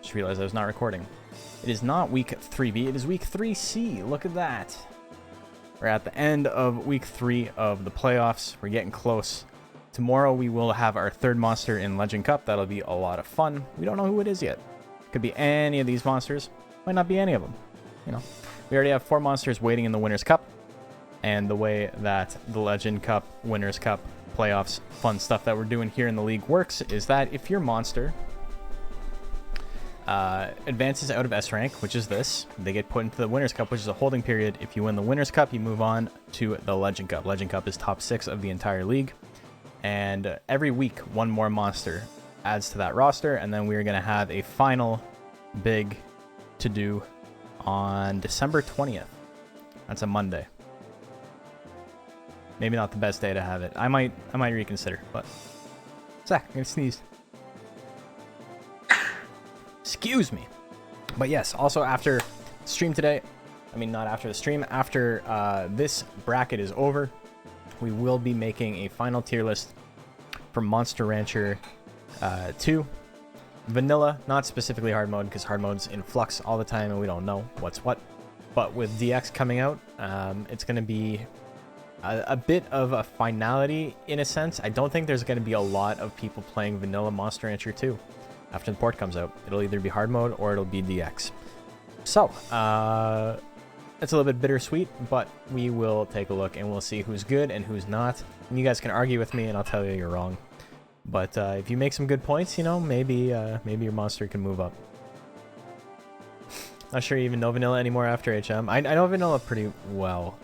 Just realized I was not recording. It is not week 3B, it is week 3C. Look at that. We're at the end of week 3 of the playoffs. We're getting close. Tomorrow we will have our third monster in Legend Cup. That'll be a lot of fun. We don't know who it is yet. Could be any of these monsters. Might not be any of them. You know, we already have 4 monsters waiting in the Winners' Cup. And the way that the Legend Cup, Winners' Cup, playoffs, fun stuff that we're doing here in the league works is that if your monster advances out of S rank, which is this, they get put into the Winners' Cup, which is a holding period. If you win the Winners' Cup, you move on to the Legend Cup. Legend Cup is top 6 of the entire league. And every week, one more monster adds to that roster, and then we're going to have a final big to-do on December 20th. That's a Monday. Maybe not the best day to have it. I might reconsider, but... Zach, I'm gonna sneeze. Excuse me. But yes, also after stream today, I mean not after the stream, after this bracket is over, we will be making a final tier list for Monster Rancher 2. Vanilla, not specifically hard mode, because hard mode's in flux all the time and we don't know what's what. But with DX coming out, it's going to be a bit of a finality in a sense. I don't think there's going to be a lot of people playing Vanilla Monster Rancher 2 after the port comes out. It'll either be hard mode or it'll be DX. So, it's a little bit bittersweet, but we will take a look and we'll see who's good and who's not. And you guys can argue with me and I'll tell you you're wrong. But if you make some good points, you know, maybe your monster can move up. Not sure you even know Vanilla anymore after HM. I know Vanilla pretty well.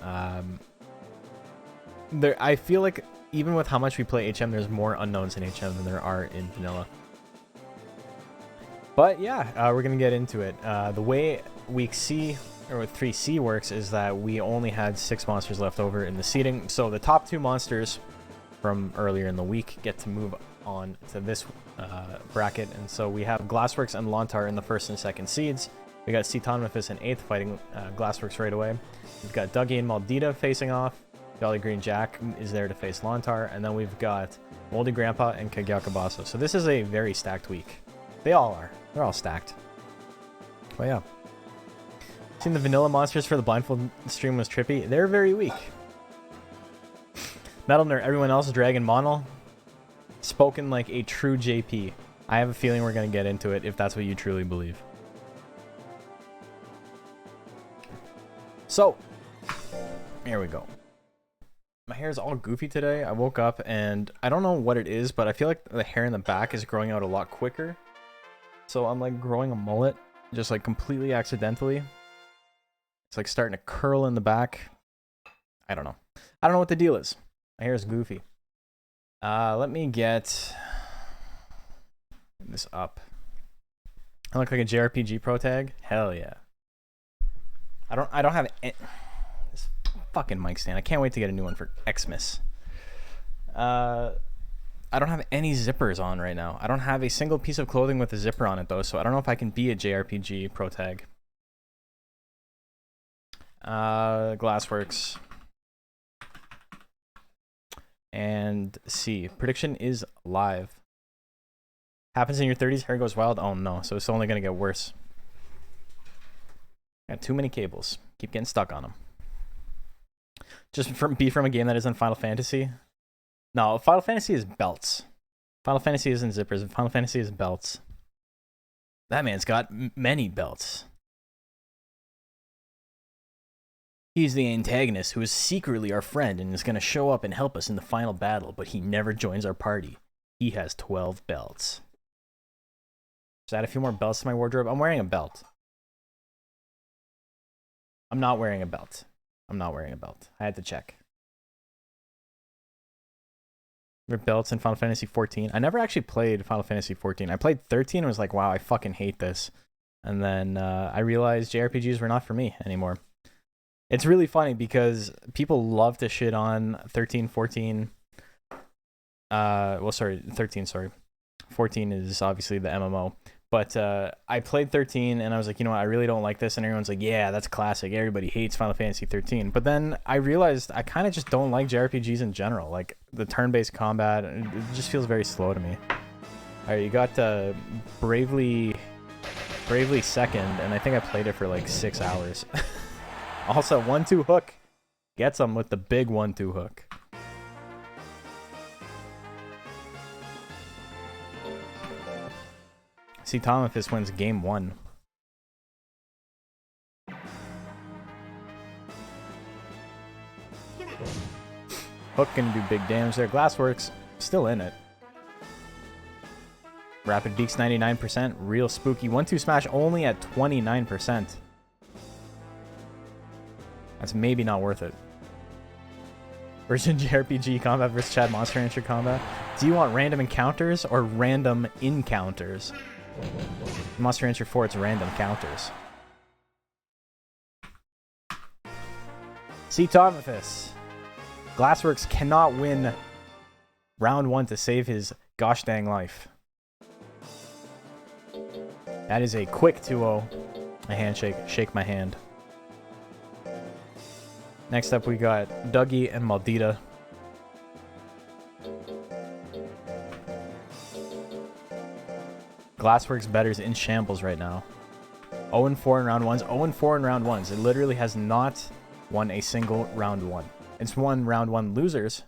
I feel like even with how much we play HM, there's more unknowns in HM than there are in Vanilla. But yeah, we're going to get into it. The way week C, or 3C works is that we only had 6 monsters left over in the seeding. So the top 2 monsters from earlier in the week get to move on to this bracket. And so we have Glassworks and Lontar in the 1st and 2nd seeds. We got Cetonymphus in 8th fighting Glassworks right away. We've got Dougie and Maldita facing off. Jolly Green Jack is there to face Lontar. And then we've got Moldy Grandpa and Kagyakabaso. So this is a very stacked week. They all are. They're all stacked. But yeah. Seen the vanilla monsters for the blindfold stream was trippy. They're very weak. Metal Nerd, everyone else, Dragon Monol. Spoken like a true JP. I have a feeling we're going to get into it if that's what you truly believe. So, here we go. My hair is all goofy today. I woke up and I don't know what it is, but I feel like the hair in the back is growing out a lot quicker. So I'm like growing a mullet, just like completely accidentally. It's like starting to curl in the back. I don't know. I don't know what the deal is. My hair is goofy. Let me get this up. I look like a JRPG pro tag? Hell yeah. I don't have this fucking mic stand. I can't wait to get a new one for Xmas. I don't have any zippers on right now. I don't have a single piece of clothing with a zipper on it though, so I don't know if I can be a JRPG pro tag. Glassworks. And C. Prediction is live. Happens in your 30s, hair goes wild. Oh no, so it's only gonna get worse. Got too many cables. Keep getting stuck on them. Just be from a game that isn't Final Fantasy. No, Final Fantasy is belts. Final Fantasy isn't zippers. Final Fantasy is belts. That man's got many belts. He's the antagonist who is secretly our friend and is going to show up and help us in the final battle, but he never joins our party. He has 12 belts. Just add a few more belts to my wardrobe. I'm wearing a belt. I'm not wearing a belt. I'm not wearing a belt. I had to check. There are belts in Final Fantasy 14. I never actually played Final Fantasy 14. I played 13 and was like, wow, I fucking hate this. And then I realized JRPGs were not for me anymore. It's really funny because people love to shit on 13, 14. Well, sorry, 13, sorry. 14 is obviously the MMO. But I played 13 and I was like, you know what, I really don't like this. And everyone's like, yeah, that's classic. Everybody hates Final Fantasy 13. But then I realized I kind of just don't like JRPGs in general. Like the turn-based combat, it just feels very slow to me. All right, you got Bravely Bravely second, and I think I played it for like 6 hours. Also, 1-2 hook. Gets him with the big 1-2 hook. See, Tomafis wins game 1. Hook gonna do big damage there. Glassworks still in it. Rapid Deeks 99%. Real spooky. 1-2 smash only at 29%. That's maybe not worth it. Version JRPG combat versus Chad Monster Rancher combat. Do you want random encounters or random encounters? Monster Rancher 4, it's random counters. See, Tomafis. Glassworks cannot win round 1 to save his gosh dang life. That is a quick 2-0. A handshake. Shake my hand. Next up, we got Dougie and Maldita. Glassworks better's in shambles right now. 0-4 in round 1s. 0-4 in round 1s. It literally has not won a single round 1. It's won round 1 losers,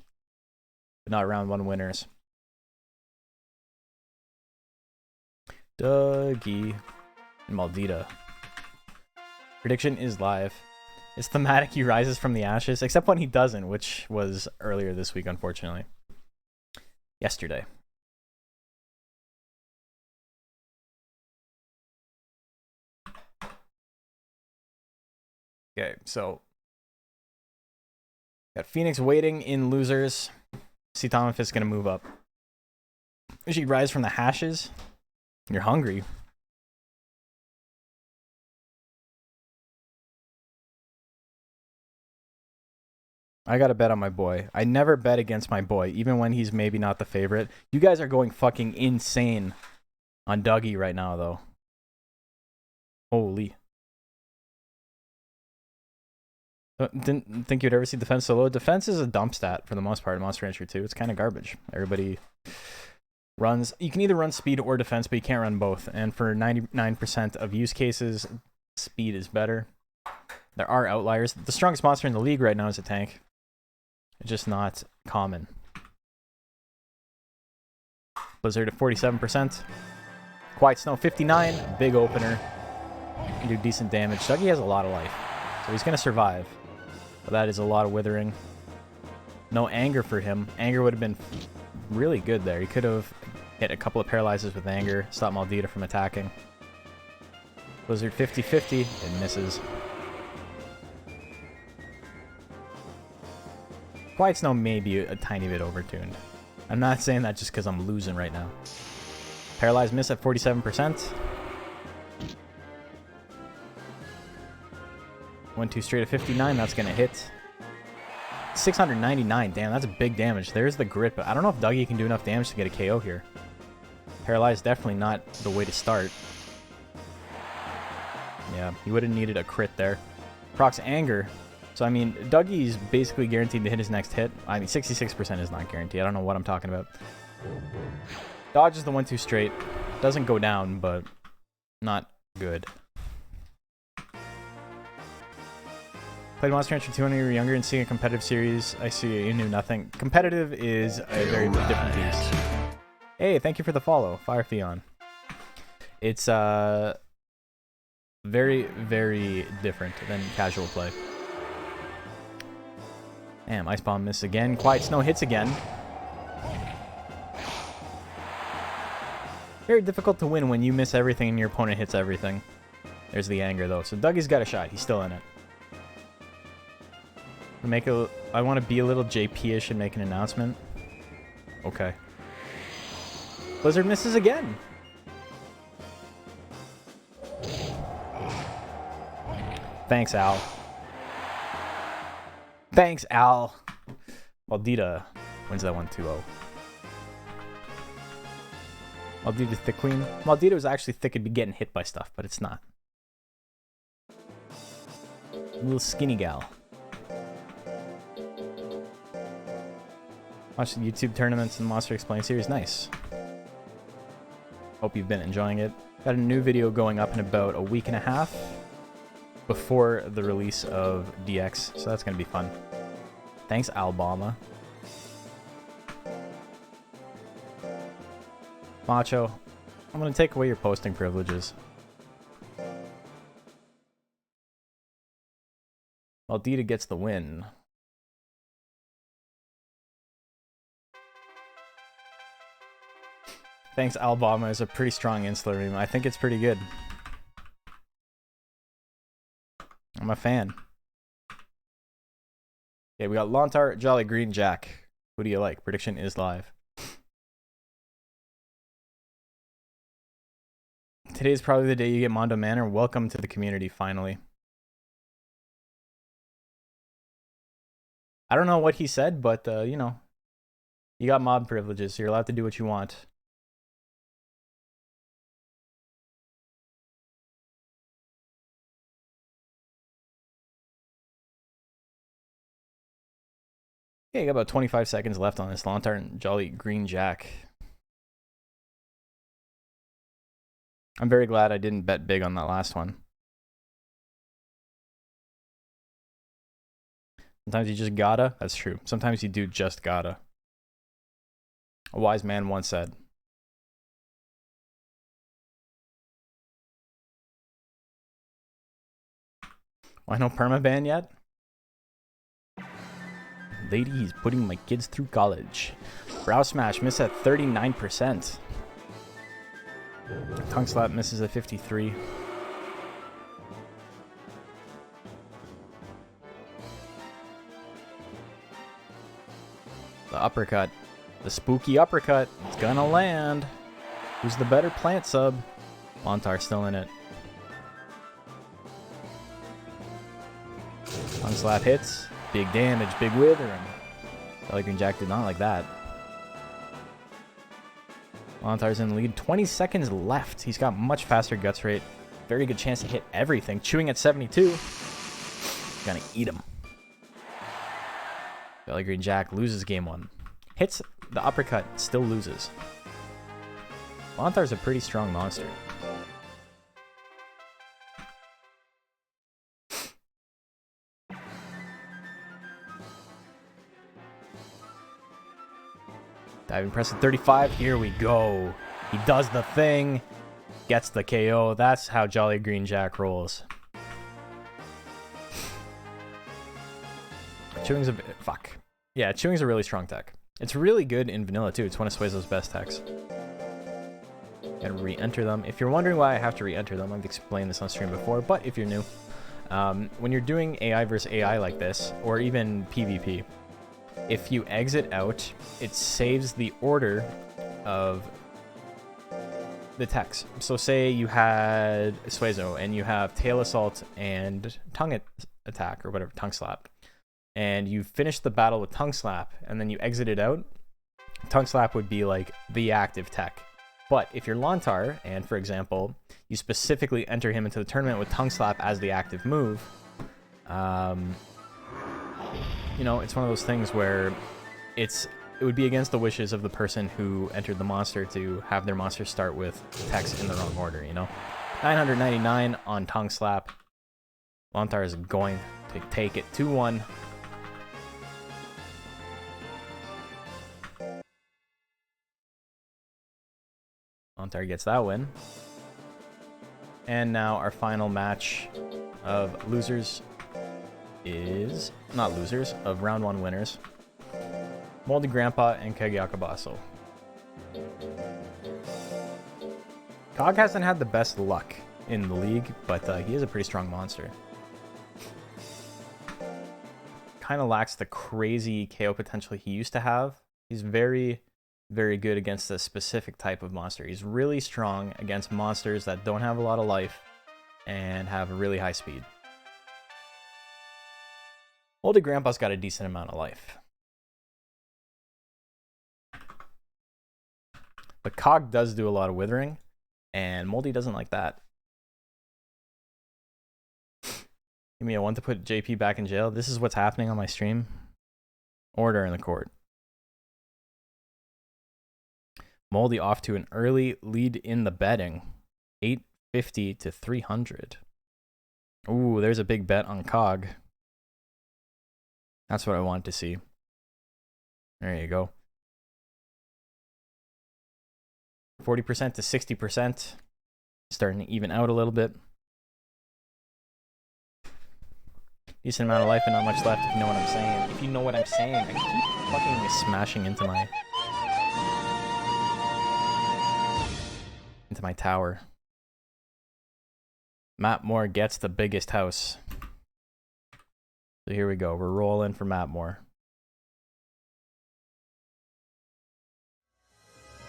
but not round 1 winners. Dougie and Maldita. Prediction is live. It's thematic. He rises from the ashes, except when he doesn't, which was earlier this week, unfortunately. Yesterday. Okay, so got Phoenix waiting in losers. See, Tomafis gonna move up. If you rise from the hashes, you're hungry. I gotta bet on my boy. I never bet against my boy, even when he's maybe not the favorite. You guys are going fucking insane on Dougie right now, though. Holy. Didn't think you'd ever see defense so low. Defense is a dump stat for the most part in Monster Rancher 2. It's kind of garbage. Everybody runs. You can either run speed or defense, but you can't run both. And for 99% of use cases, speed is better. There are outliers. The strongest monster in the league right now is a tank. It's just not common. Blizzard at 47%. Quiet Snow 59. Big opener. Can do decent damage. Dougie has a lot of life, so he's going to survive. But that is a lot of withering. No anger for him. Anger would have been really good there. He could have hit a couple of paralyzes with anger. Stop Maldita from attacking. Blizzard 50-50. It misses. Quiet Snow may be a tiny bit overtuned. I'm not saying that just because I'm losing right now. Paralyzed miss at 47%. 1-2 straight at 59, that's going to hit. 699, damn, that's a big damage. There's the grit, but I don't know if Dougie can do enough damage to get a KO here. Paralyzed, definitely not the way to start. Yeah, he would have needed a crit there. Procs Anger. So, I mean, Dougie's basically guaranteed to hit his next hit. I mean, 66% is not guaranteed. I don't know what I'm talking about. Dodges the 1-2 straight. Doesn't go down, but not good. Played Monster Rancher 2 when you were younger and seeing a competitive series. I see you knew nothing. Competitive is a very different beast. Hey, thank you for the follow, Fire Theon. It's very, very different than casual play. Damn, Ice Bomb miss again. Quiet Snow hits again. Very difficult to win when you miss everything and your opponent hits everything. There's the anger though. So Dougie's got a shot. He's still in it. I want to be a little JP-ish and make an announcement. Okay. Blizzard misses again. Thanks, Al. Thanks, Al. Maldita wins that one 2-0. Maldita Thick Queen. Maldita was actually thick and be getting hit by stuff, but it's not. A little skinny gal. Watch the YouTube tournaments and Monster Explained series. Nice. Hope you've been enjoying it. Got a new video going up in about a week and a half before the release of DX, so that's going to be fun. Thanks, Alabama. Macho, I'm going to take away your posting privileges. Aldita gets the win. Thanks, Alabama is a pretty strong insular meme. I think it's pretty good. I'm a fan. Okay, we got Lontar, Jolly Green, Jack. Who do you like? Prediction is live. Today's probably the day you get Mondo Manor. Welcome to the community, finally. I don't know what he said, but, you know, you got mob privileges, so you're allowed to do what you want. Okay, you got about 25 seconds left on this Lontar and Jolly Green Jack. I'm very glad I didn't bet big on that last one. Sometimes you just gotta. That's true. Sometimes you do just gotta. A wise man once said. Why no permaban yet? Lady, he's putting my kids through college. Brow Smash miss at 39%. Tongue Slap misses at 53. The uppercut. The spooky uppercut. It's gonna land. Who's the better plant sub? Lontar still in it. Tongue Slap hits. Big damage, big withering. Jolly Green Jack did not like that. Lontar's in the lead. 20 seconds left. He's got much faster guts rate. Very good chance to hit everything. Chewing at 72. Gonna eat him. Jolly Green Jack loses game one. Hits the uppercut, still loses. Lontar's a pretty strong monster. Diving press at 35. Here we go. He does the thing. Gets the KO. That's how Jolly Green Jack rolls. Chewing's a bit... Fuck. Yeah, Chewing's a really strong tech. It's really good in vanilla, too. It's one of Suezo's best techs. Gotta re-enter them. If you're wondering why I have to re-enter them, I've explained this on stream before, but if you're new, when you're doing AI versus AI like this, or even PvP, if you exit out, it saves the order of the techs. So say you had Suezo, and you have Tail Assault and Tongue Attack, or whatever, Tongue Slap. And you finish the battle with Tongue Slap, and then you exit it out, Tongue Slap would be like the active tech. But if you're Lontar, and for example, you specifically enter him into the tournament with Tongue Slap as the active move, you know, it's one of those things where it would be against the wishes of the person who entered the monster to have their monster start with techs in the wrong order, you know? 999 on Tongue Slap. Lontar is going to take it 2-1. Lontar gets that win. And now our final match of losers is... Not losers, of round 1 winners. Moldy Grandpa and Kagyakabaso. Cog hasn't had the best luck in the league, but he is a pretty strong monster. Kind of lacks the crazy KO potential he used to have. He's very, very good against a specific type of monster. He's really strong against monsters that don't have a lot of life and have a really high speed. Moldy Grandpa's got a decent amount of life. But Cog does do a lot of withering, and Moldy doesn't like that. Give me a 1 to put JP back in jail. This is what's happening on my stream. Order in the court. Moldy off to an early lead in the betting. 850 to 300. Ooh, there's a big bet on Cog. That's what I wanted to see. There you go. 40% to 60%. Starting to even out a little bit. Decent amount of life and not much left, if you know what I'm saying. If you know what I'm saying. I keep fucking smashing into my tower. Mapmore gets the biggest house. So here we go. We're rolling for Mapmore.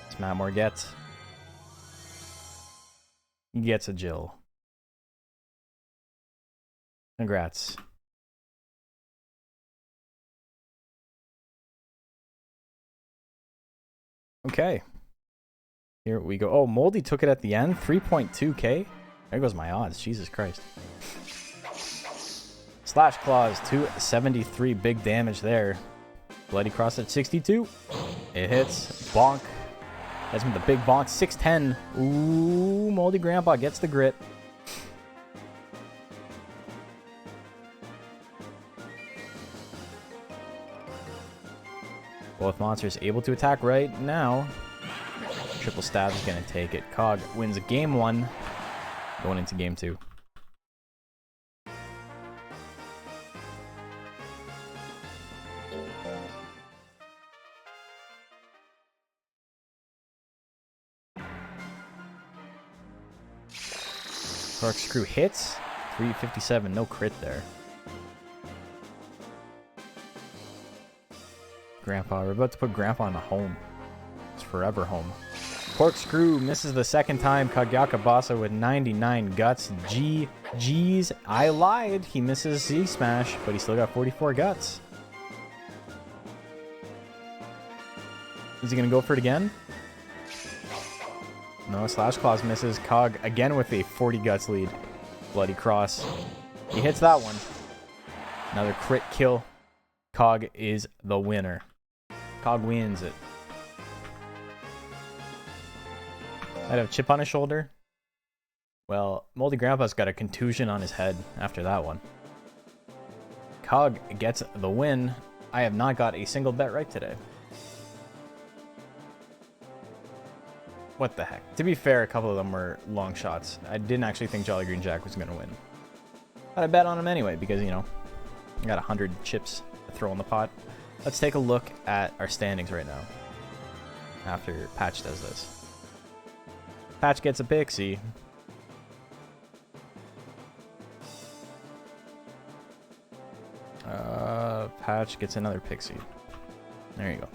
What's Mapmore gets? He gets a Jill. Congrats. Okay. Here we go. Oh, Moldy took it at the end. 3.2k. There goes my odds. Jesus Christ. Slash Claws, 273. Big damage there. Bloody Cross at 62. It hits. Bonk. That's with the big bonk. 610. Ooh, Moldy Grandpa gets the grit. Both monsters able to attack right now. Triple Stab is going to take it. Cog wins game 1. Going into game 2. Corkscrew hits. 357. No crit there. Grandpa. We're about to put Grandpa in a home. It's forever home. Corkscrew misses the second time. Kagyakabasa with 99 guts. GG's. I lied. He misses Z Smash, but he still got 44 guts. Is he going to go for it again? No, Slash Claws misses. Cog again with a 40 guts lead. Bloody Cross. He hits that one. Another crit kill. Cog is the winner. Cog wins it. I'd have a chip on his shoulder. Well, Moldy Grandpa's got a contusion on his head after that one. Cog gets the win. I have not got a single bet right today. What the heck? To be fair, a couple of them were long shots. I didn't actually think Jolly Green Jack was going to win. But I bet on him anyway because, you know, I got 100 chips to throw in the pot. Let's take a look at our standings right now after Patch does this. Patch gets a pixie. Patch gets another pixie. There you go.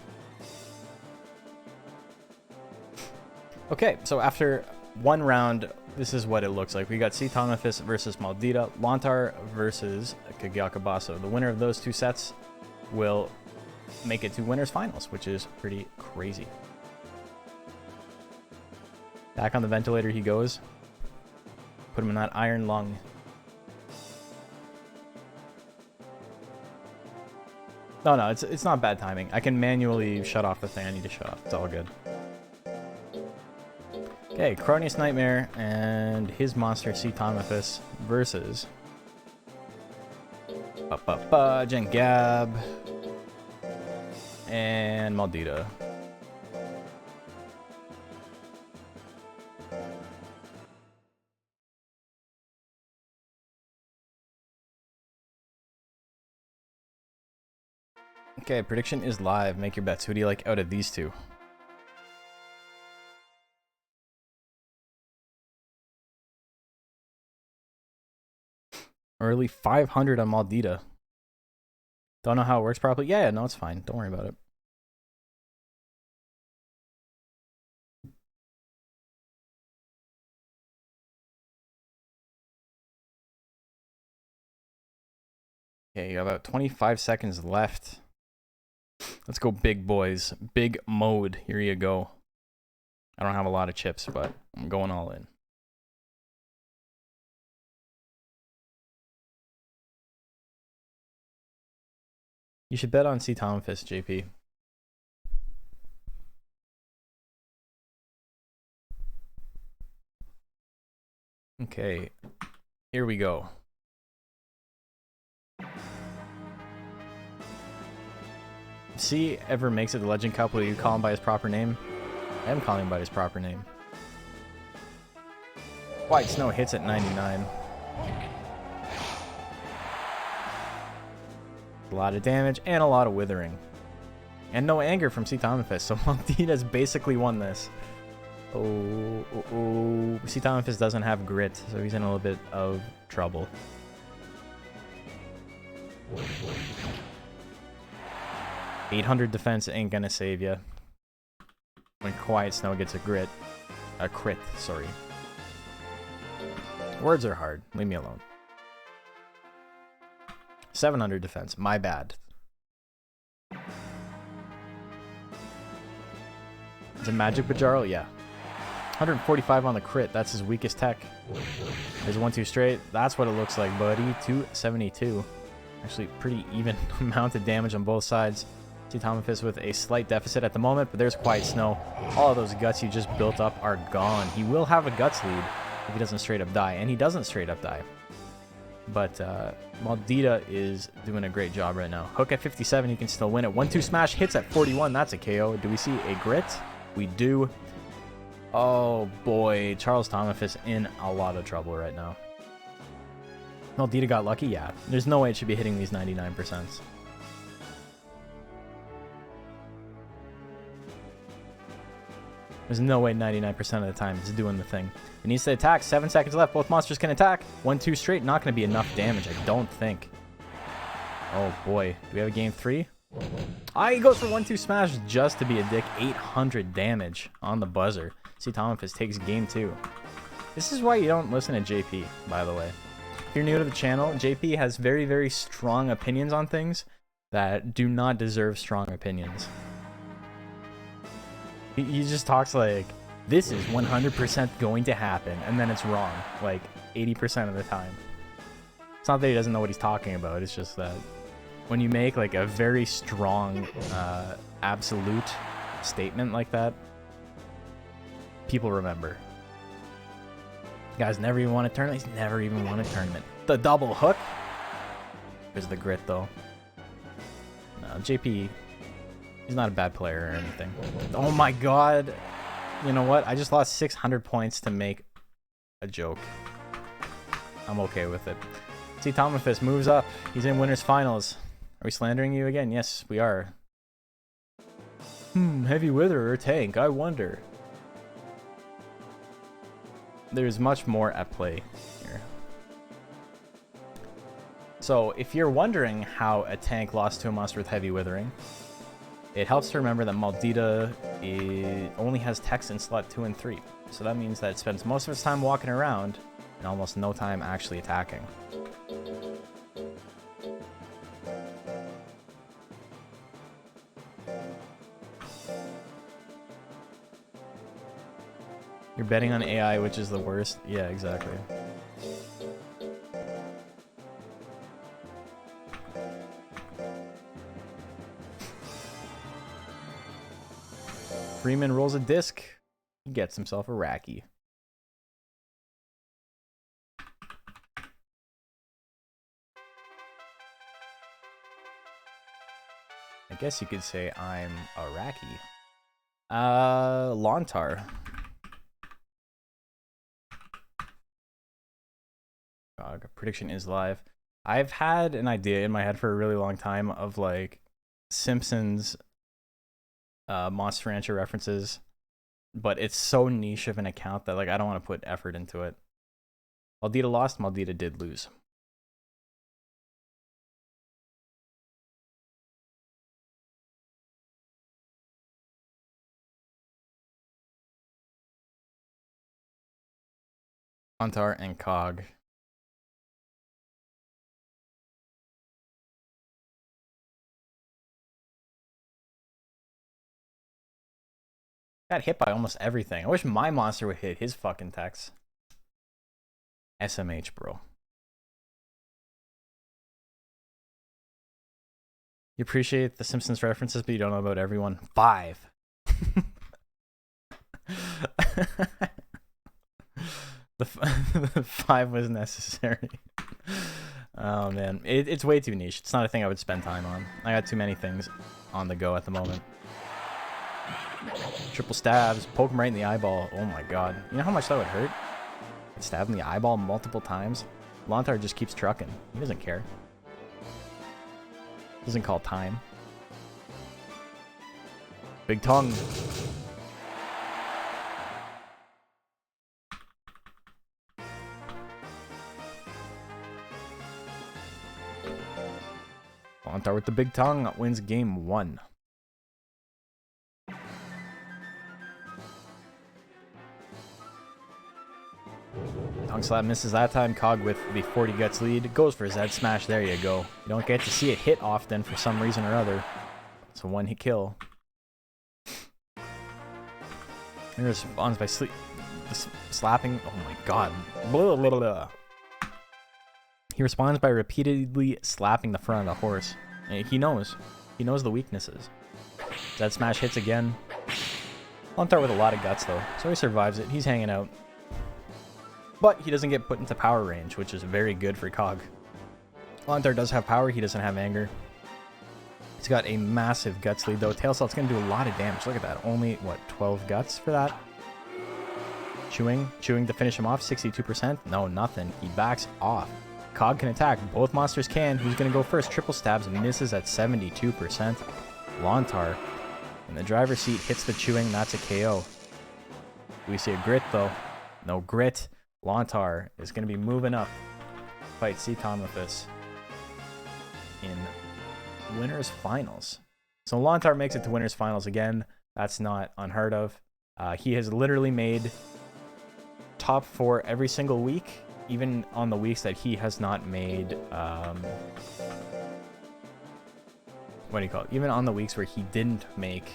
Okay, so after one round, this is what it looks like. We got Cetonophis versus Maldita, Lontar versus Kagyakabaso. The winner of those two sets will make it to winners finals, which is pretty crazy. Back on the ventilator he goes. Put him in that iron lung. No, it's not bad timing. I can manually shut off the thing I need to shut off. It's all good. Okay, Cronius Nightmare and his monster Cetonophis versus Jengab and Maldita. Okay, prediction is live. Make your bets. Who do you like out of these two? Early 500 on Maldita. Don't know how it works properly. Yeah, no, it's fine. Don't worry about it. Okay, you have about 25 seconds left. Let's go big, boys. Big mode. Here you go. I don't have a lot of chips, but I'm going all in. You should bet on Cetonophis, JP. Okay, here we go. See, ever makes it the Legend Cup, will you call him by his proper name? I am calling him by his proper name. White Snow hits at 99. A lot of damage and a lot of withering. And no anger from C. Tomifist, so Maldita's basically won this. C. Tomifist doesn't have grit, so he's in a little bit of trouble. $800 defense ain't gonna save ya. When Quiet Snow gets a crit, sorry. Words are hard. Leave me alone. 700 defense. My bad. Is it Magic Bajaro? Yeah. 145 on the crit. That's his weakest tech. There's 1-2 straight. That's what it looks like, buddy. 272. Actually, pretty even amount of damage on both sides. See Tomifist with a slight deficit at the moment, but there's Quiet Snow. All of those guts you just built up are gone. He will have a guts lead if he doesn't straight up die, and he doesn't straight up die. But Maldita is doing a great job right now. Hook at 57, he can still win it. 1-2 smash hits at 41. That's a KO. Do we see a grit? We do. Oh boy, Charles Tomifist in a lot of trouble right now. Maldita got lucky? Yeah. There's no way it should be hitting these 99%. There's no way 99% of the time it's doing the thing. It needs to attack. 7 seconds left. Both monsters can attack. 1-2 straight. Not going to be enough damage, I don't think. Oh boy. Do we have a game 3? He goes for 1-2 smash just to be a dick. 800 damage on the buzzer. See, Tomifist takes game 2. This is why you don't listen to JP, by the way. If you're new to the channel, JP has very, very strong opinions on things that do not deserve strong opinions. He just talks like, this is 100% going to happen, and then it's wrong, like 80% of the time. It's not that he doesn't know what he's talking about, it's just that when you make like a very strong, absolute statement like that, people remember. Guys never even won a tournament, he's never even won a tournament. The double hook? There's the grit though. No, JP... he's not a bad player or anything. Oh my god. You know what? I just lost 600 points to make a joke. I'm okay with it. See, Tomifist moves up. He's in winners finals. Are we slandering you again? Yes, we are. Heavy Wither or tank? I wonder. There's much more at play here. So, if you're wondering how a tank lost to a monster with heavy withering, it helps to remember that Maldita only has techs in slot 2 and 3. So that means that it spends most of its time walking around and almost no time actually attacking. You're betting on AI, which is the worst? Yeah, exactly. Freeman rolls a disc. He gets himself a Raki. I guess you could say I'm a Raki. Lontar. Prediction is live. I've had an idea in my head for a really long time of like Simpsons Monster Rancher references, but it's so niche of an account that like I don't want to put effort into it. Maldita lost, Maldita did lose. Montar and Cog. Got hit by almost everything. I wish my monster would hit his fucking techs. SMH, bro. You appreciate the Simpsons references, but you don't know about everyone. 5. The 5 was necessary. Oh man, it's way too niche. It's not a thing I would spend time on. I got too many things on the go at the moment. Triple stabs, poke him right in the eyeball. Oh my god. You know how much that would hurt? Stab in the eyeball multiple times. Lontar just keeps trucking. He doesn't care. Doesn't call time. Big tongue. Lontar with the big tongue wins game 1. Tongue slap misses that time. Cog with the 40 guts lead. Goes for Z smash. There you go. You don't get to see it hit often for some reason or other. It's a one-hit kill. He responds by slapping. Oh my god. Blah, blah, blah. He responds by repeatedly slapping the front of the horse. He knows. He knows the weaknesses. Z smash hits again. Lontar with a lot of guts though, so he survives it. He's hanging out. But he doesn't get put into power range, which is very good for Cog. Lontar does have power, he doesn't have anger. He's got a massive guts lead though. Tail Salt's going to do a lot of damage. Look at that. Only, what, 12 guts for that? Chewing to finish him off, 62%. No, nothing. He backs off. Cog can attack. Both monsters can. Who's going to go first? Triple stabs, misses at 72%. Lontar in the driver's seat hits the chewing. That's a KO. We see a grit though. No grit. Lontar is going to be moving up. Fight Seacon with this in winners finals. So Lontar makes it to winners finals again. That's not unheard of. He has literally made top 4 every single week, even on the weeks that he has not made. What do you call it? Even on the weeks where he didn't make.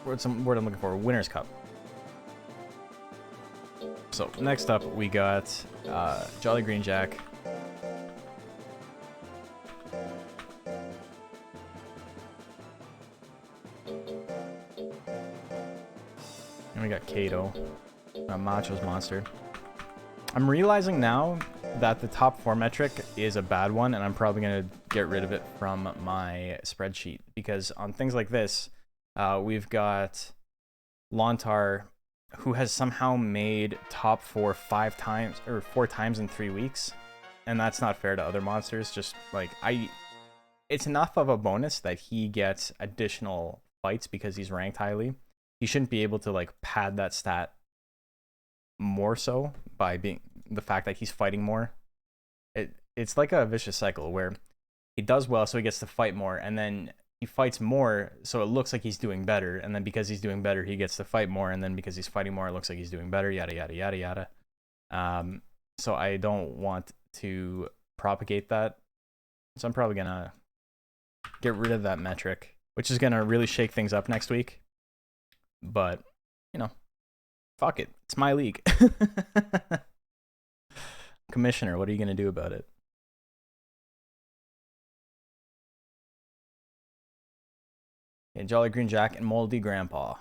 What's the word I'm looking for? Winners Cup. So next up we got Jolly Green Jack. And we got Kato. Macho's monster. I'm realizing now that the top 4 metric is a bad one, and I'm probably going to get rid of it from my spreadsheet, because on things like this, we've got Lontar, who has somehow made top 4 5 times or 4 times in 3 weeks, and that's not fair to other monsters. Just like it's enough of a bonus that he gets additional fights because he's ranked highly. He shouldn't be able to like pad that stat more so by being the fact that he's fighting more. It's like a vicious cycle where he does well, so he gets to fight more, and then he fights more, so it looks like he's doing better, and then because he's doing better, he gets to fight more, and then because he's fighting more, it looks like he's doing better, yada, yada, yada, yada. So I don't want to propagate that, so I'm probably going to get rid of that metric, which is going to really shake things up next week. But, you know, fuck it. It's my league. Commissioner, what are you going to do about it? Okay, Jolly Green Jack and Moldy Grandpa.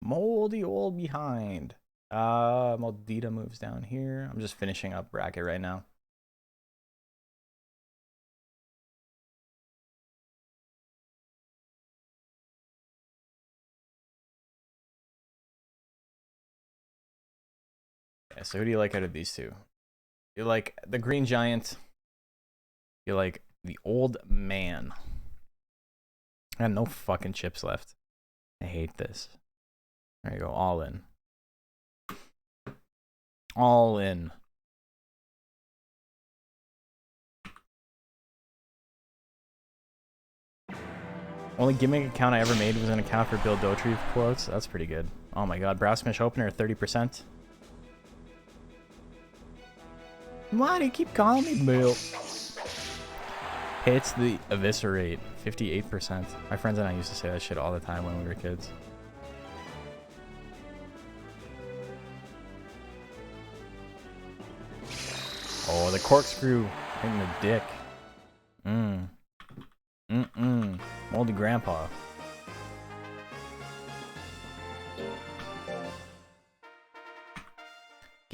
Moldy old behind. Moldita moves down here. I'm just finishing up bracket right now. Okay, so who do you like out of these two? You like the Green Giant. You like the Old Man. I got no fucking chips left. I hate this. There you go, all in. All in. Only gimmick account I ever made was an account for Bill Dotry quotes. That's pretty good. Oh my god, Brow Smash opener 30%. Why do you keep calling me Bill? Hits the eviscerate, 58%. My friends and I used to say that shit all the time when we were kids. Oh, the corkscrew in the dick. Moldy Grandpa.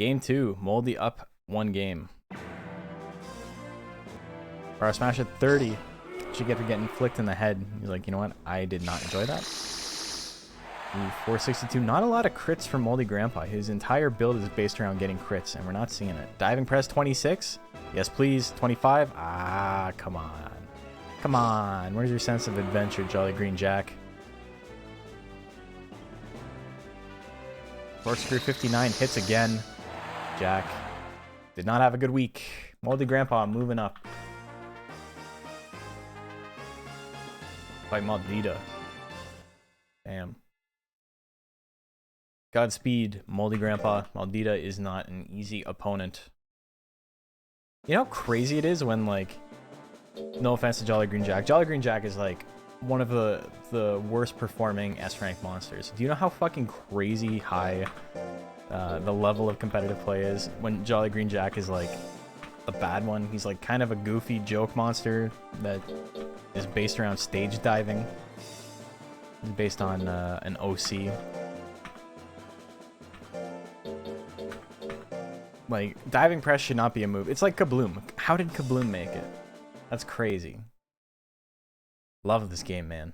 Game 2, Moldy up 1 game. Bar smash at 30. Should get to getting flicked in the head. He's like, you know what? I did not enjoy that. Ooh, 462. Not a lot of crits from Moldy Grandpa. His entire build is based around getting crits, and we're not seeing it. Diving press 26. Yes, please. 25. Ah, come on. Come on. Where's your sense of adventure, Jolly Green Jack? Corkscrew 59 hits again. Jack did not have a good week. Moldy Grandpa moving up. By Maldita. Damn. Godspeed, Moldy Grandpa. Maldita is not an easy opponent. You know how crazy it is when, like, no offense to Jolly Green Jack. Jolly Green Jack is, like, one of the worst performing S-rank monsters. Do you know how fucking crazy high the level of competitive play is when Jolly Green Jack is, like, a bad one? He's, like, kind of a goofy joke monster that is based around stage diving. It's based on an OC. Like, diving press should not be a move. It's like Kabloom. How did Kabloom make it? That's crazy. Love this game, man.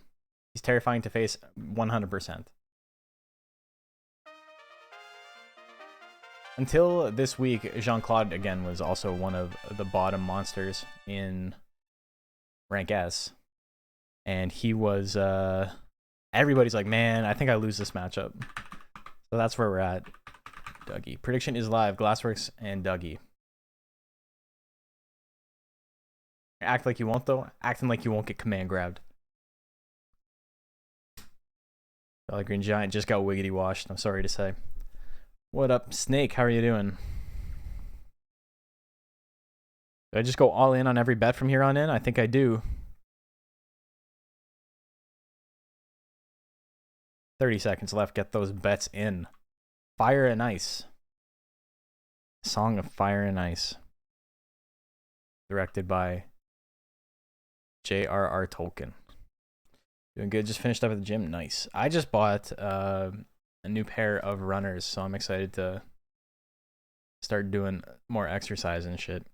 He's terrifying to face 100%. Until this week, Jean-Claude, again, was also one of the bottom monsters in rank S. And he was, everybody's like, man, I think I lose this matchup. So that's where we're at. Dougie. Prediction is live. Glassworks and Dougie. Act like you won't, though. Acting like you won't get command grabbed. Jolly Green Giant just got wiggity washed, I'm sorry to say. What up, Snake? How are you doing? Do I just go all in on every bet from here on in? I think I do. 30 seconds left. Get those bets in. Fire and Ice. Song of Fire and Ice. Directed by J.R.R. Tolkien. Doing good. Just finished up at the gym. Nice. I just bought a new pair of runners, so I'm excited to start doing more exercise and shit.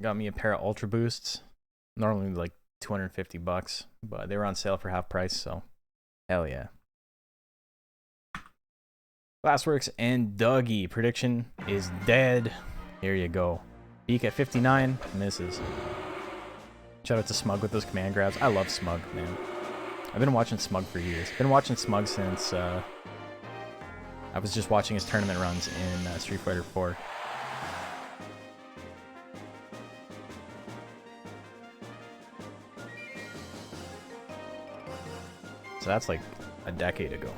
Got me a pair of Ultra Boosts. Normally like $250, but they were on sale for half price, so hell yeah. Glassworks and Dougie. Prediction is dead. Here you go. Beak at 59. Misses. Shout out to Smug with those command grabs. I love Smug, man. I've been watching Smug for years. Been watching Smug since I was just watching his tournament runs in Street Fighter 4. So that's like a decade ago.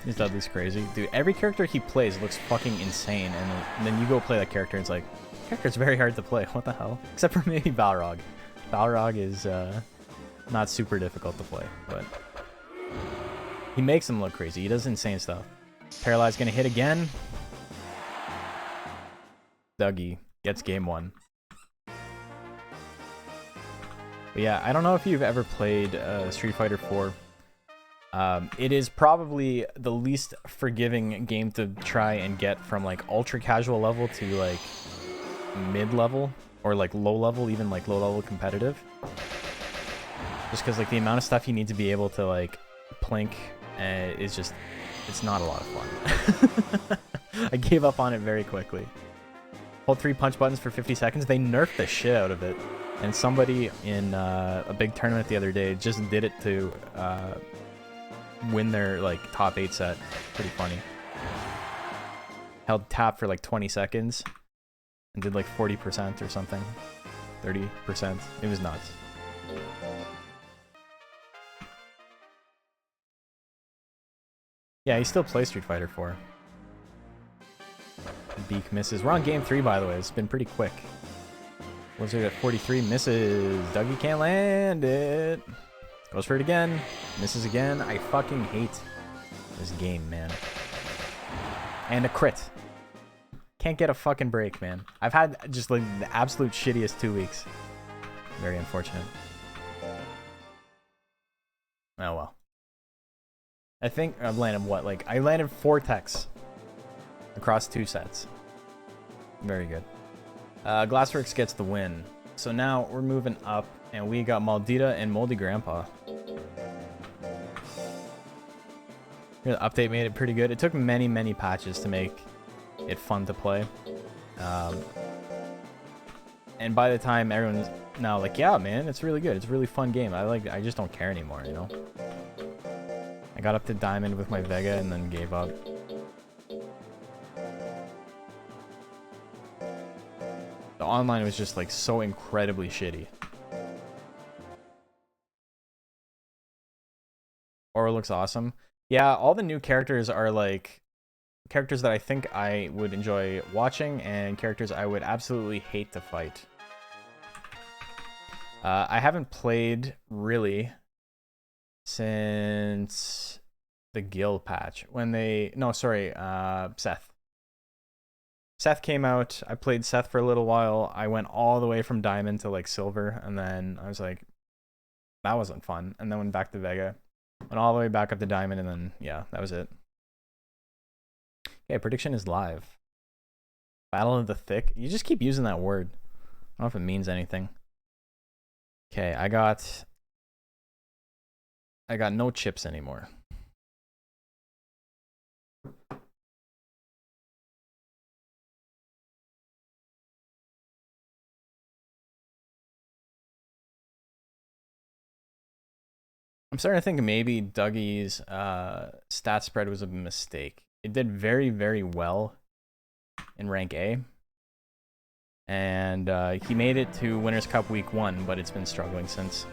His Dudley's crazy. Dude, every character he plays looks fucking insane, and then you go play that character and it's like, character's very hard to play. What the hell? Except for maybe Balrog. Balrog is not super difficult to play, but he makes him look crazy. He does insane stuff. Paralyzed gonna hit again. Dougie gets game 1. But yeah, I don't know if you've ever played Street Fighter 4. It is probably the least forgiving game to try and get from like ultra casual level to like mid level or like low level, even like low level competitive. Just because like the amount of stuff you need to be able to like plink is just, it's not a lot of fun. I gave up on it very quickly. Hold 3 punch buttons for 50 seconds. They nerfed the shit out of it. And somebody in a big tournament the other day just did it to win their like top 8 set. Pretty funny. Held tap for like 20 seconds and did like 40% or something. 30%. It was nuts. Yeah, he still plays Street Fighter 4. Beak misses. We're on game 3, by the way. It's been pretty quick. Blizzard at 43 misses. Dougie can't land it. Goes for it again. Misses again. I fucking hate this game, man. And a crit. Can't get a fucking break, man. I've had just like the absolute shittiest 2 weeks. Very unfortunate. Oh well. I think I've landed what? Like, I landed 4 techs across 2 sets. Very good. Glassworks gets the win. So now we're moving up, and we got Maldita and Moldy Grandpa. The update made it pretty good. It took many, many patches to make it fun to play. And by the time everyone's now like, yeah, man, it's really good. It's a really fun game. I just don't care anymore, you know? I got up to Diamond with my Vega and then gave up. The online was just like so incredibly shitty. Aura looks awesome. Yeah, all the new characters are like characters that I think I would enjoy watching and characters I would absolutely hate to fight. I haven't played really since the guild patch when they Seth. Seth came out. I played Seth for a little while. I went all the way from Diamond to like Silver, and then I was like, that wasn't fun. And then went back to Vega, went all the way back up to Diamond, and then yeah, that was it. Okay, prediction is live. Battle of the Thick. You just keep using that word. I don't know if it means anything. Okay, I got no chips anymore. I'm starting to think maybe Dougie's stat spread was a mistake. It did very, very well in rank A. And he made it to Winners' Cup week 1, but it's been struggling since.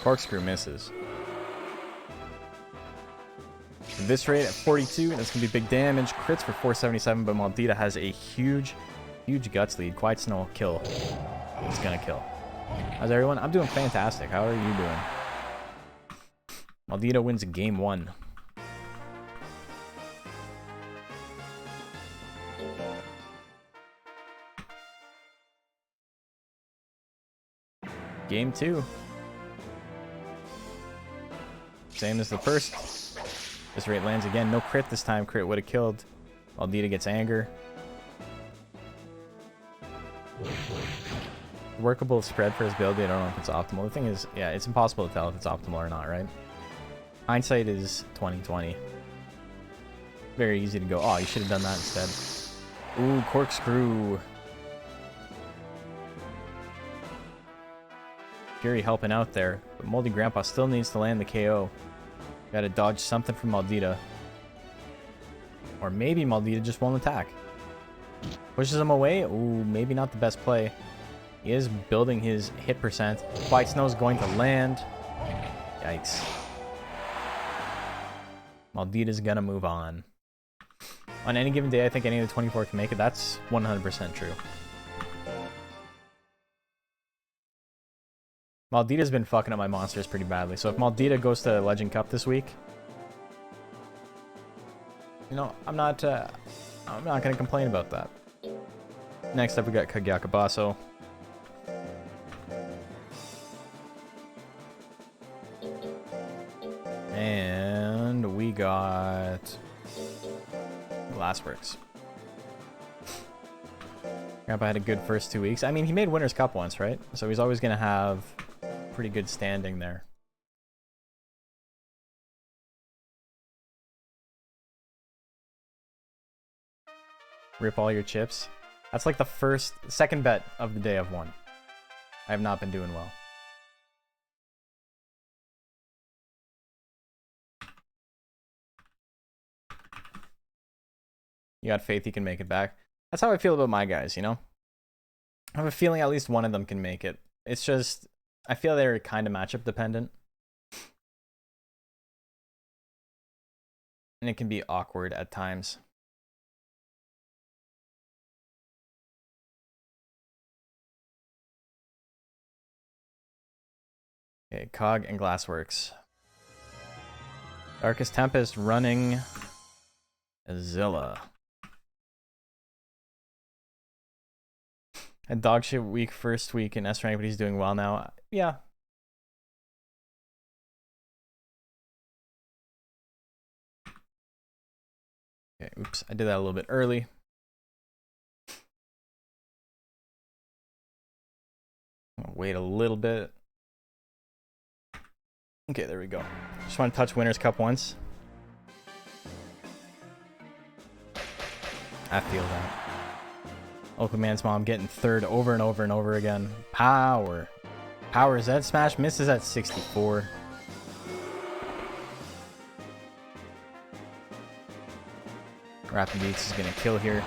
Corkscrew misses. This rate at 42, that's going to be big damage. Crits for 477, but Maldita has a huge guts lead. Quiet Snow kill. It's going to kill. How's everyone? I'm doing fantastic. How are you doing? Maldita wins game 1. Game 2. Same as the first. This rate lands again. No crit this time. Crit would have killed. Maldita gets anger. Workable spread for his ability. I don't know if it's optimal. The thing is, yeah, it's impossible to tell if it's optimal or not, right? Hindsight is 20/20. Very easy to go, oh, you should have done that instead. Ooh, Corkscrew. Fury helping out there, but Moldy Grandpa still needs to land the KO. Gotta dodge something from Maldita. Or maybe Maldita just won't attack. Pushes him away. Ooh, maybe not the best play. He is building his hit percent. White Snow's going to land. Yikes. Maldita's gonna move on. On any given day, I think any of the 24 can make it. That's 100% true. Maldita's been fucking up my monsters pretty badly. So if Maldita goes to Legend Cup this week, you know, I'm not gonna complain about that. Next up, we got Kagyakabaso. And we got Glassworks. Grandpa had a good first 2 weeks. I mean, he made Winners' Cup once, right? So he's always going to have pretty good standing there. Rip all your chips. That's like the second bet of the day I've won. I have not been doing well. You got faith you can make it back. That's how I feel about my guys, you know? I have a feeling at least one of them can make it. It's just, I feel they're kind of matchup dependent. And it can be awkward at times. Okay, Cog and Glassworks. Darkest Tempest running Zilla. A dog shit week, first week in S rank, but he's doing well now. Yeah. Okay, oops, I did that a little bit early. I'll wait a little bit. Okay, there we go. Just want to touch Winners Cup once. I feel that. Oakland Man's mom getting third over and over and over again. Power. Power Z smash misses at 64. Rapid Beats is gonna kill here.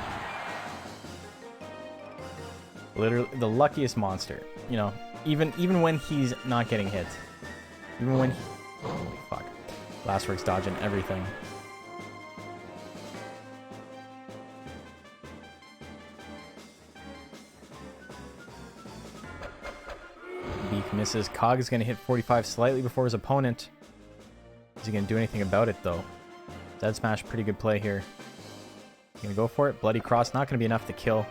Literally the luckiest monster. You know, even when he's not getting hit. Even when he... Holy fuck. Glassworks dodging everything. Beak misses. Cog is going to hit 45 slightly before his opponent. Is he going to do anything about it, though? Zed Smash, pretty good play here. Going to go for it. Bloody Cross, not going to be enough to kill.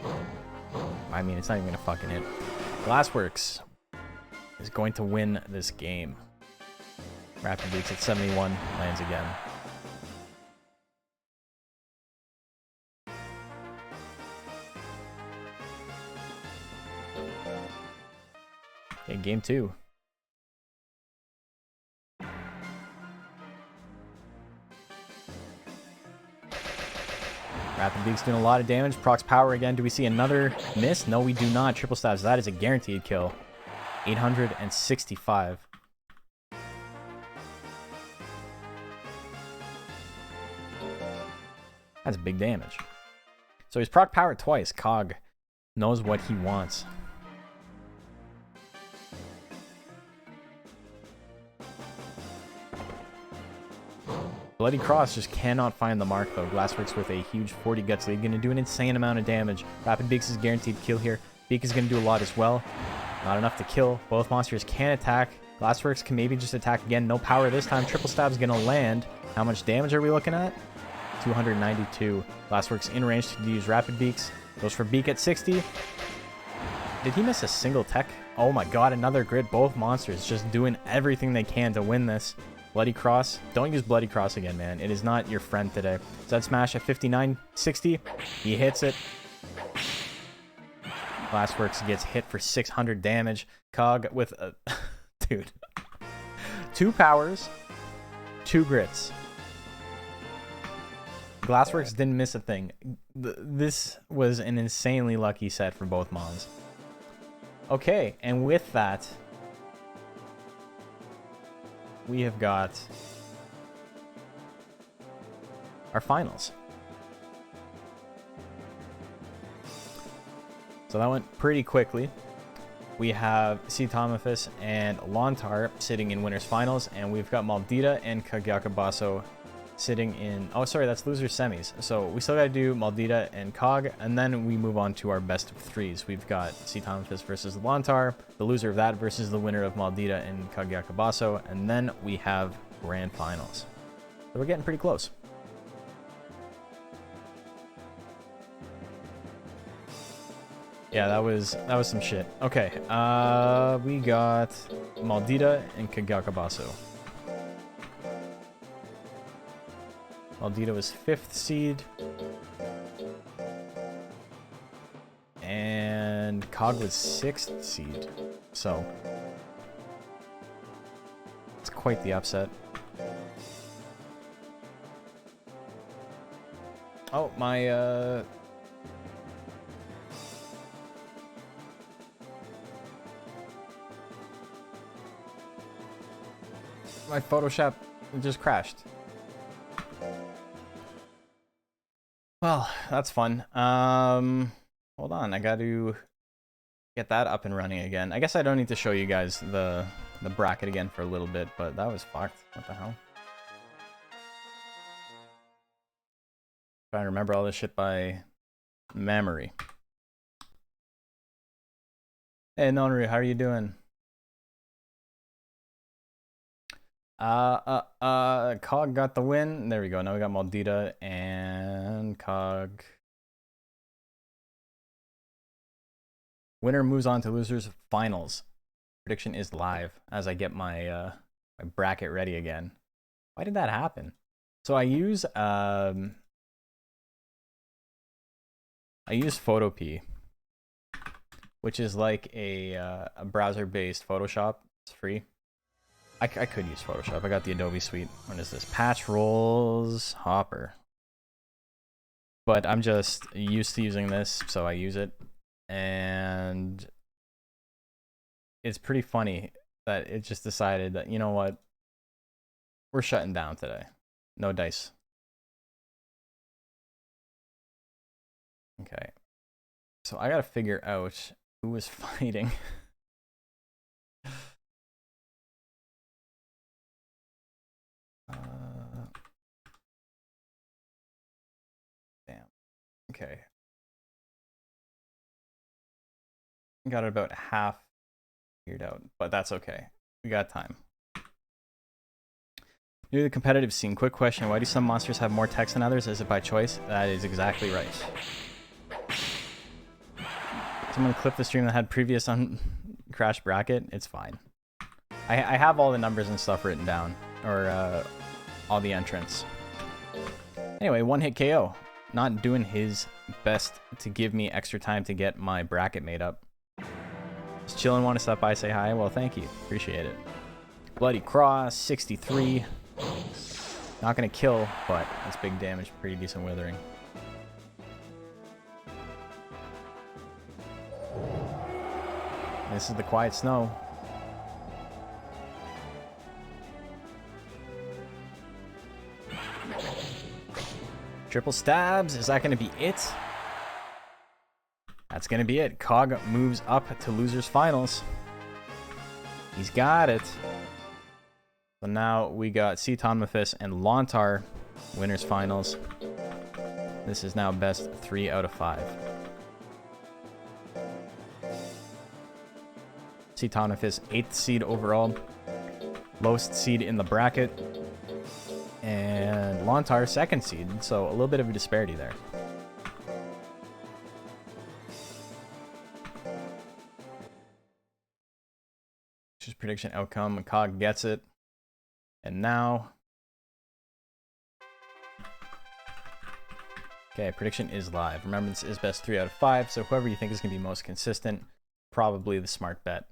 I mean, it's not even going to fucking hit. Glassworks is going to win this game. Rapid Beaks at 71, lands again. Okay, game 2. Rapid Beaks doing a lot of damage. Procs power again. Do we see another miss? No, we do not. Triple stabs. That is a guaranteed kill. 865. That's big damage. So he's proc powered twice. Cog knows what he wants. Bloody Cross just cannot find the mark though. Glassworks with a huge 40 guts lead. Gonna do an insane amount of damage. Rapid Beaks is guaranteed kill here. Beak is gonna do a lot as well. Not enough to kill. Both monsters can attack. Glassworks can maybe just attack again. No power this time. Triple stab's gonna land. How much damage are we looking at? 292. Glassworks in range to use Rapid Beaks. Goes for Beak at 60. Did he miss a single tech? Oh my god, another grid. Both monsters just doing everything they can to win this. Bloody Cross. Don't use Bloody Cross again, man. It is not your friend today. Zed Smash at 59, 60. He hits it. Glassworks gets hit for 600 damage. Cog with a... Dude. 2 powers. 2 grits. Glassworks didn't miss a thing. This was an insanely lucky set for both mons. Okay, and with that, we have got our finals. So that went pretty quickly. We have C. Tomophis and Lontar sitting in winners finals, and we've got Maldita and Kagyakabaso sitting in... Oh, sorry, that's loser semis. So we still got to do Maldita and Cog, and then we move on to our best of 3s. We've got C. Tomophis versus Lontar, the loser of that versus the winner of Maldita and Kagyakabaso, and then we have grand finals. So we're getting pretty close. Yeah, that was some shit. Okay, we got Maldita and Kagyakabaso. Maldita was 5th seed. And Cog was 6th seed. So it's quite the upset. Oh, my my Photoshop just crashed. Well, that's fun. Hold on, I got to get that up and running again. I guess I don't need to show you guys the bracket again for a little bit, but that was fucked. What the hell? Trying to remember all this shit by memory. Hey, Nonru, how are you doing? Cog got the win. There we go. Now we got Maldita and Cog. Winner moves on to losers finals. Prediction is live as I get my my bracket ready again. Why did that happen? So I use Photopea, which is like a browser-based Photoshop. It's free. I could use Photoshop. I got the Adobe suite. What is this? Patch rolls Hopper. But I'm just used to using this, so I use it. And it's pretty funny that it just decided that, you know what? We're shutting down today. No dice. Okay. So I gotta figure out who was fighting. Damn. Okay. Got it about half figured out, but that's okay. We got time. New to the competitive scene. Quick question. Why do some monsters have more text than others? Is it by choice? That is exactly right. Someone clipped the stream that had previous on crash bracket. It's fine. I have all the numbers and stuff written down, or all the entrants. Anyway, one hit KO. Not doing his best to give me extra time to get my bracket made up. Just chilling, want to stop by, say hi. Well, thank you. Appreciate it. Bloody Cross, 63. Not going to kill, but that's big damage. Pretty decent withering. This is the Quiet Snow. Triple stabs. Is that going to be it? That's going to be it. Cog moves up to losers finals. He's got it. So now we got Cetonmaphis and Lontar winners finals. This is now best 3 out of 5. Cetonmaphis 8th seed overall, lowest seed in the bracket, and Lontar 2nd seed, so a little bit of a disparity there. Just prediction outcome, Cog gets it, and now, okay, prediction is live. Remember, this is best 3 out of 5, so whoever you think is going to be most consistent, probably the smart bet.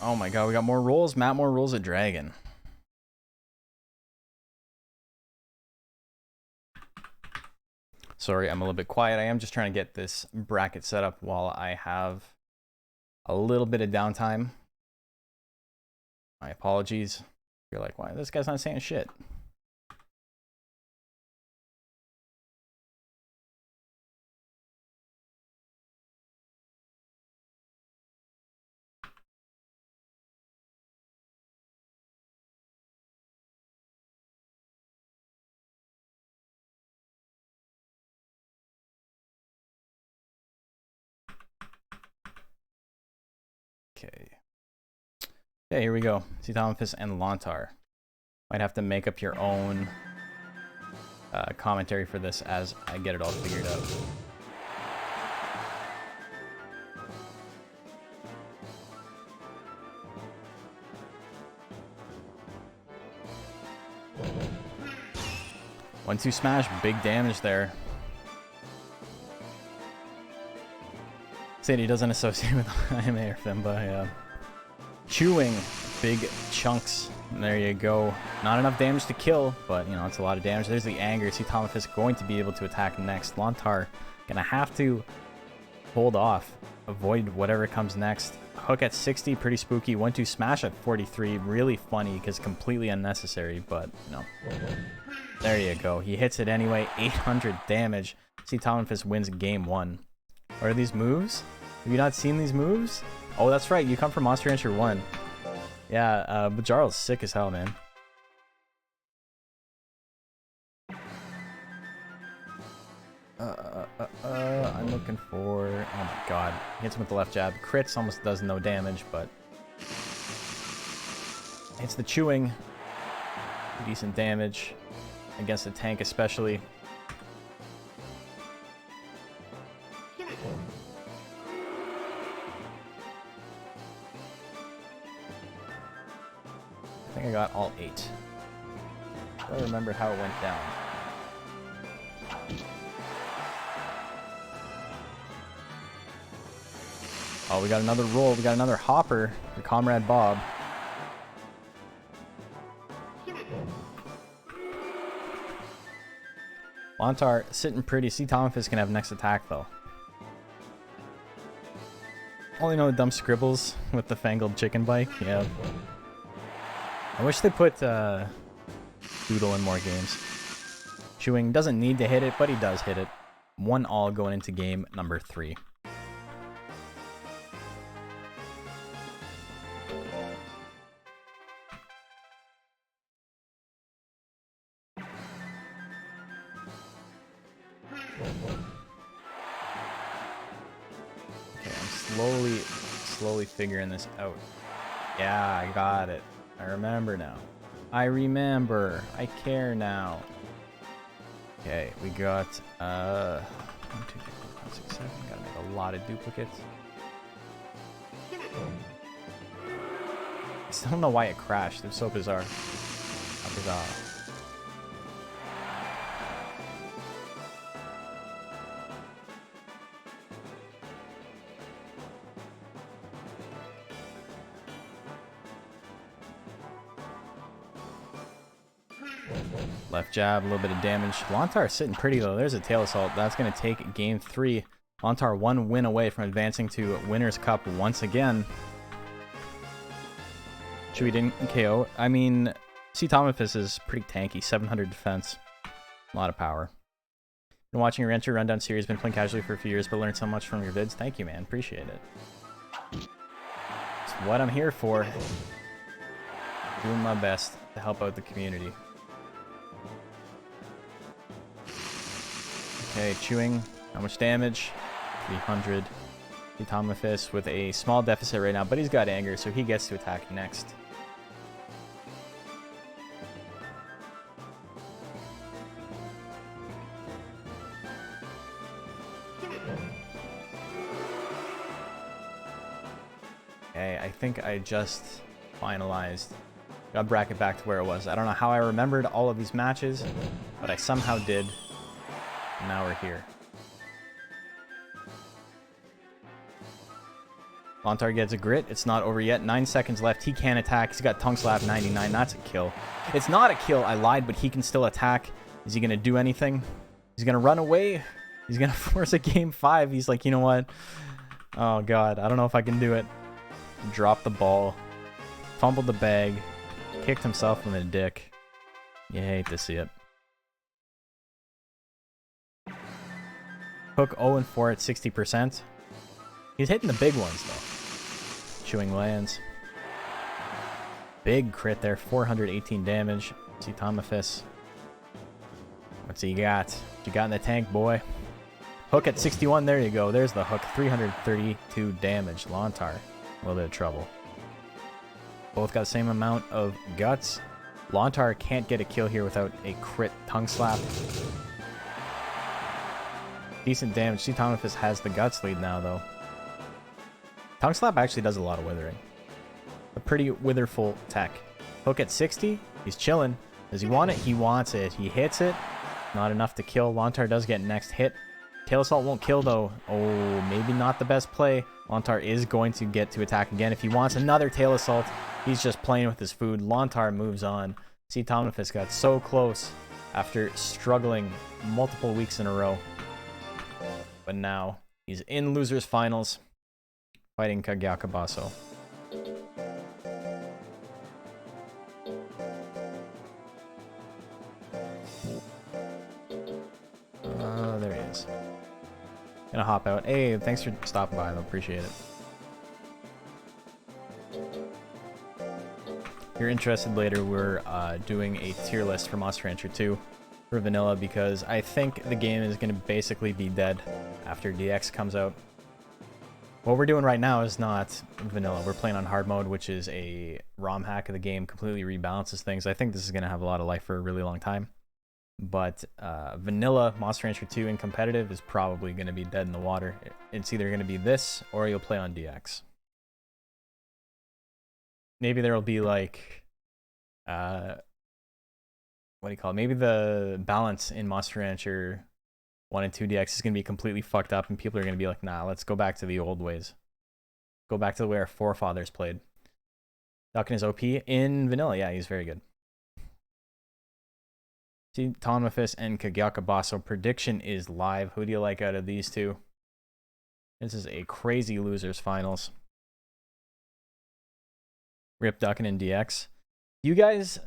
Oh my god, we got more rolls. Matt more rolls at Dragon. Sorry, I'm a little bit quiet. I am just trying to get this bracket set up while I have a little bit of downtime. My apologies. You're like, why? This guy's not saying shit. Okay. Okay, here we go. Cetonmaphis and Lontar. Might have to make up your own commentary for this as I get it all figured out. One-two smash, big damage there. Sadie doesn't associate with anime or Femba, yeah. Chewing big chunks. There you go. Not enough damage to kill, but you know, it's a lot of damage. There's the anger. Cetonmaphis going to be able to attack next. Lontar gonna have to hold off, avoid whatever comes next. Hook at 60, pretty spooky. 1-2 smash at 43, really funny because completely unnecessary, but no. There you go. He hits it anyway. 800 damage. Cetonmaphis wins game 1. What are these moves? Have you not seen these moves? Oh, that's right. You come from Monster Rancher 1. Yeah, but Jarl's sick as hell, man. I'm looking for... Oh my god. Hits him with the left jab. Crits, almost does no damage, but... Hits the chewing. Decent damage. Against the tank especially. I think I got all 8. I don't remember how it went down. Oh, we got another roll. We got another hopper for Comrade Bob. Lontar sitting pretty. See, Tomafis can have next attack though. Only know dumb scribbles with the fangled chicken bike. Yeah. I wish they put Doodle in more games. Chewing doesn't need to hit it, but he does hit it. 1-all going into game number 3. Okay, I'm slowly figuring this out. Yeah, I got it. I remember now. I remember. I care now. Okay, we got 1, 2, 3, 4, 5, 6, 7. Gotta make a lot of duplicates. I still don't know why it crashed. It was so bizarre. How bizarre. Left jab, a little bit of damage. Lontar sitting pretty though. There's a tail assault. That's going to take game 3. Lontar 1 win away from advancing to Winner's Cup once again. Chewy didn't KO. I mean, see, Tomafis is pretty tanky. 700 defense. A lot of power. Been watching your Enter Rundown series. Been playing casually for a few years, but learned so much from your vids. Thank you, man. Appreciate it. It's what I'm here for. Doing my best to help out the community. Okay, chewing. How much damage? 300. Tomafis with a small deficit right now, but he's got anger, so he gets to attack next. Okay, I think I just finalized. Got bracket back to where it was. I don't know how I remembered all of these matches, but I somehow did. Now we're here. Lontar gets a grit. It's not over yet. 9 seconds left. He can attack. He's got tongue slap 99. That's a kill. It's not a kill. I lied, but he can still attack. Is he going to do anything? He's going to run away. He's going to force a game 5. He's like, you know what? Oh, God. I don't know if I can do it. Dropped the ball. Fumbled the bag. Kicked himself in the dick. You hate to see it. Hook 0-4 at 60%. He's hitting the big ones, though. Chewing lands. Big crit there. 418 damage. See Tomafis. What's he got? What you got in the tank, boy? Hook at 61. There you go. There's the hook. 332 damage. Lontar. A little bit of trouble. Both got the same amount of guts. Lontar can't get a kill here without a crit tongue slap. Decent damage. See, Tomafis has the guts lead now, though. Tongue slap actually does a lot of withering. A pretty witherful tech. Hook at 60. He's chilling. Does he want it? He wants it. He hits it. Not enough to kill. Lontar does get next hit. Tail assault won't kill, though. Oh, maybe not the best play. Lontar is going to get to attack again. If he wants another tail assault, he's just playing with his food. Lontar moves on. See, Tomafis got so close after struggling multiple weeks in a row. But now he's in losers finals, fighting Kagyaka Basso. There he is. Gonna hop out. Hey, thanks for stopping by, though. Appreciate it. If you're interested later, we're doing a tier list for Monster Rancher 2. for vanilla because I think the game is going to basically be dead after DX comes out. What we're doing right now is not vanilla. We're playing on hard mode, which is a ROM hack of the game, completely rebalances things. I think this is going to have a lot of life for a really long time. But vanilla Monster Rancher 2 in competitive is probably going to be dead in the water. It's either going to be this or you'll play on DX. Maybe there will be like, what do you call it? Maybe the balance in Monster Rancher 1 and 2 DX is going to be completely fucked up and people are going to be like, nah, let's go back to the old ways. Go back to the way our forefathers played. Duckin is OP in vanilla. Yeah, he's very good. See, Tonmafis and Kagyaka Basso. Prediction is live. Who do you like out of these two? This is a crazy losers finals. Rip Duckin and DX. You guys,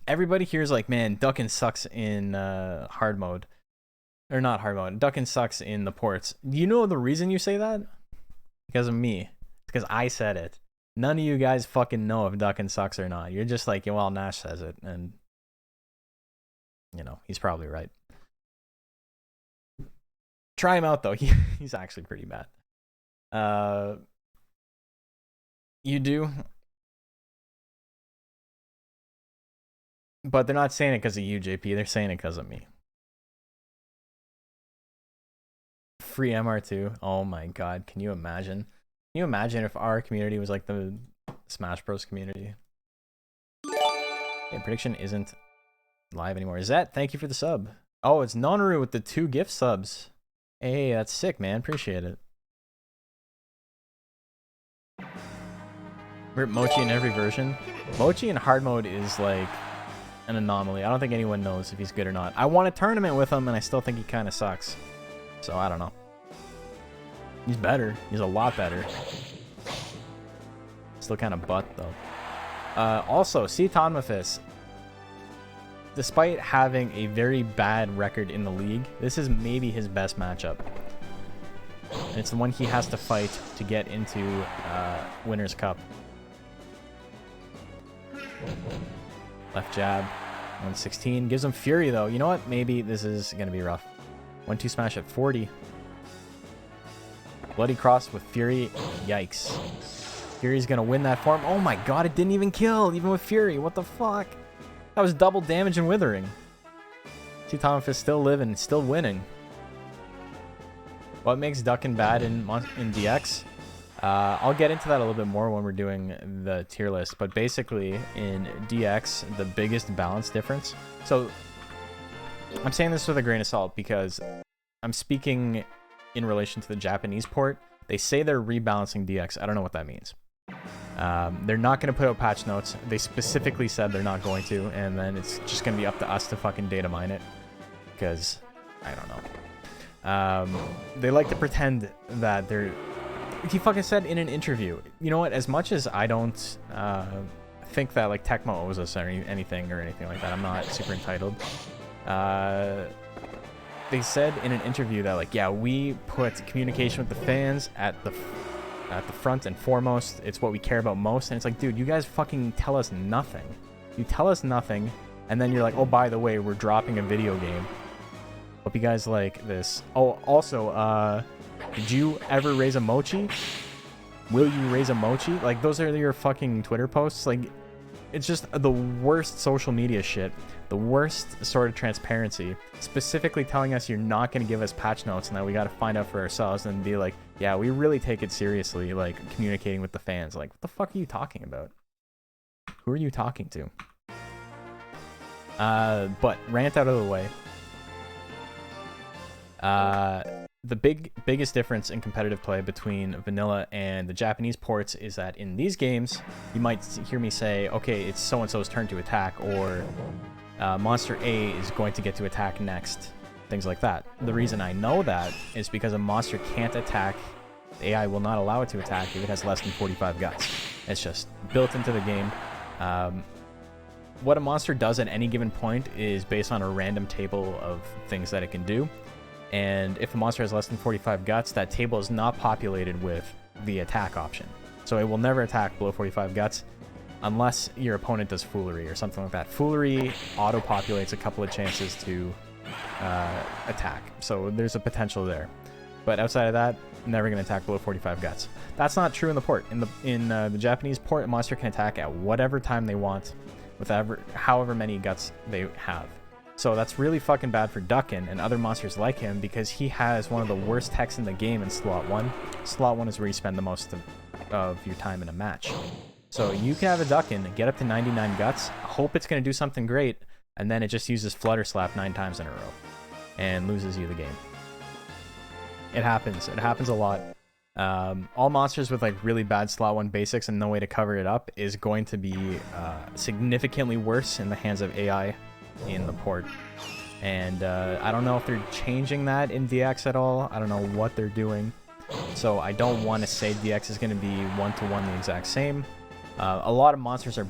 everybody here is like, man, Duckin sucks in hard mode. Or not hard mode. Duckin sucks in the ports. Do you know the reason you say that? Because of me. Because I said it. None of you guys fucking know if Duckin sucks or not. You're just like, yeah, well, Nash says it. And you know, he's probably right. Try him out, though. He's actually pretty bad. You do. But they're not saying it because of you, JP. They're saying it because of me. Free MR2. Oh my god. Can you imagine? Can you imagine if our community was like the Smash Bros. Community? Okay, prediction isn't live anymore. Is that? Thank you for the sub. Oh, it's Nonaru with the 2 gift subs. Hey, that's sick, man. Appreciate it. Rip Mochi in every version. Mochi in hard mode is like an anomaly. I don't think anyone knows if he's good or not. I won a tournament with him and I still think he kind of sucks. So I don't know. He's better. He's a lot better. Still kind of butt though. Also, see Tonmafis. Despite having a very bad record in the league, this is maybe his best matchup. And it's the one he has to fight to get into Winner's Cup. Left jab, 116. Gives him Fury, though. You know what? Maybe this is going to be rough. 1-2 smash at 40. Bloody Cross with Fury. Yikes. Fury's going to win that form. Oh my god, it didn't even kill, even with Fury. What the fuck? That was double damage and withering. See, Tonmafis still living, still winning. What makes Duckin bad in DX? I'll get into that a little bit more when we're doing the tier list, but basically in DX, the biggest balance difference. So I'm saying this with a grain of salt because I'm speaking in relation to the Japanese port. They say they're rebalancing DX. I don't know what that means. They're not going to put out patch notes. They specifically said they're not going to, and then it's just going to be up to us to fucking data mine it, because I don't know. They like to pretend that they're... He fucking said in an interview, you know what, as much as I don't think that like Tecmo owes us anything like that, I'm not super entitled. They said in an interview that like, yeah, we put communication with the fans at the front and foremost. It's what we care about most. And it's like, dude, you guys fucking tell us nothing. You tell us nothing, and then you're like, oh, by the way, we're dropping a video game. Hope you guys like this. Oh, also, did you ever raise a mochi? Will you raise a mochi? Like, those are your fucking Twitter posts. Like, it's just the worst social media shit. The worst sort of transparency. Specifically telling us you're not going to give us patch notes and that we got to find out for ourselves and be like, yeah, we really take it seriously, like, communicating with the fans. Like, what the fuck are you talking about? Who are you talking to? But rant out of the way. The biggest difference in competitive play between vanilla and the Japanese ports is that in these games, you might hear me say, okay, it's so-and-so's turn to attack, or Monster A is going to get to attack next, things like that. The reason I know that is because a monster can't attack, the AI will not allow it to attack if it has less than 45 guts. It's just built into the game. What a monster does at any given point is based on a random table of things that it can do. And if the monster has less than 45 guts, that table is not populated with the attack option. So it will never attack below 45 guts. unless your opponent does Foolery or something like that. Foolery auto-populates a couple of chances to attack, so there's a potential there. But outside of that, never going to attack below 45 guts. That's not true in the port. In the Japanese port, a monster can attack at whatever time they want, with however many guts they have. So that's really fucking bad for Duckin and other monsters like him, because he has one of the worst techs in the game in slot 1. Slot 1 is where you spend the most of your time in a match. So you can have a Duckin, get up to 99 guts, hope it's going to do something great, and then it just uses Flutter Slap 9 times in a row and loses you the game. It happens. It happens a lot. All monsters with like really bad slot 1 basics and no way to cover it up is going to be significantly worse in the hands of AI in the port. And I don't know if they're changing that in DX at all. I don't know what they're doing. So I don't want to say DX is going to be one-to-one the exact same. A lot of monsters are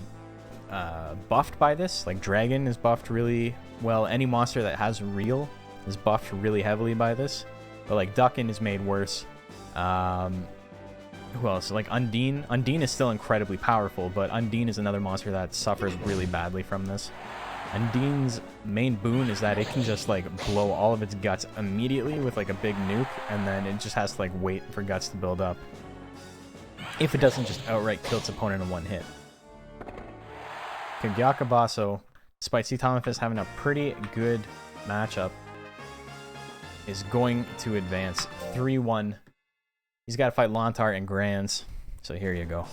buffed by this. Like Dragon is buffed really well. Any monster that has Reel is buffed really heavily by this. But like Duckin is made worse. Who else? Like Undine. Undine is still incredibly powerful, but Undine is another monster that suffers really badly from this. Undine's main boon is that it can just like blow all of its guts immediately with like a big nuke, and then it just has to like wait for guts to build up. If it doesn't just outright kill its opponent in one hit. Kagyaka Basso, despite Cetomyphus having a pretty good matchup, is going to advance 3-1. He's got to fight Lontar and Grands, so here you go.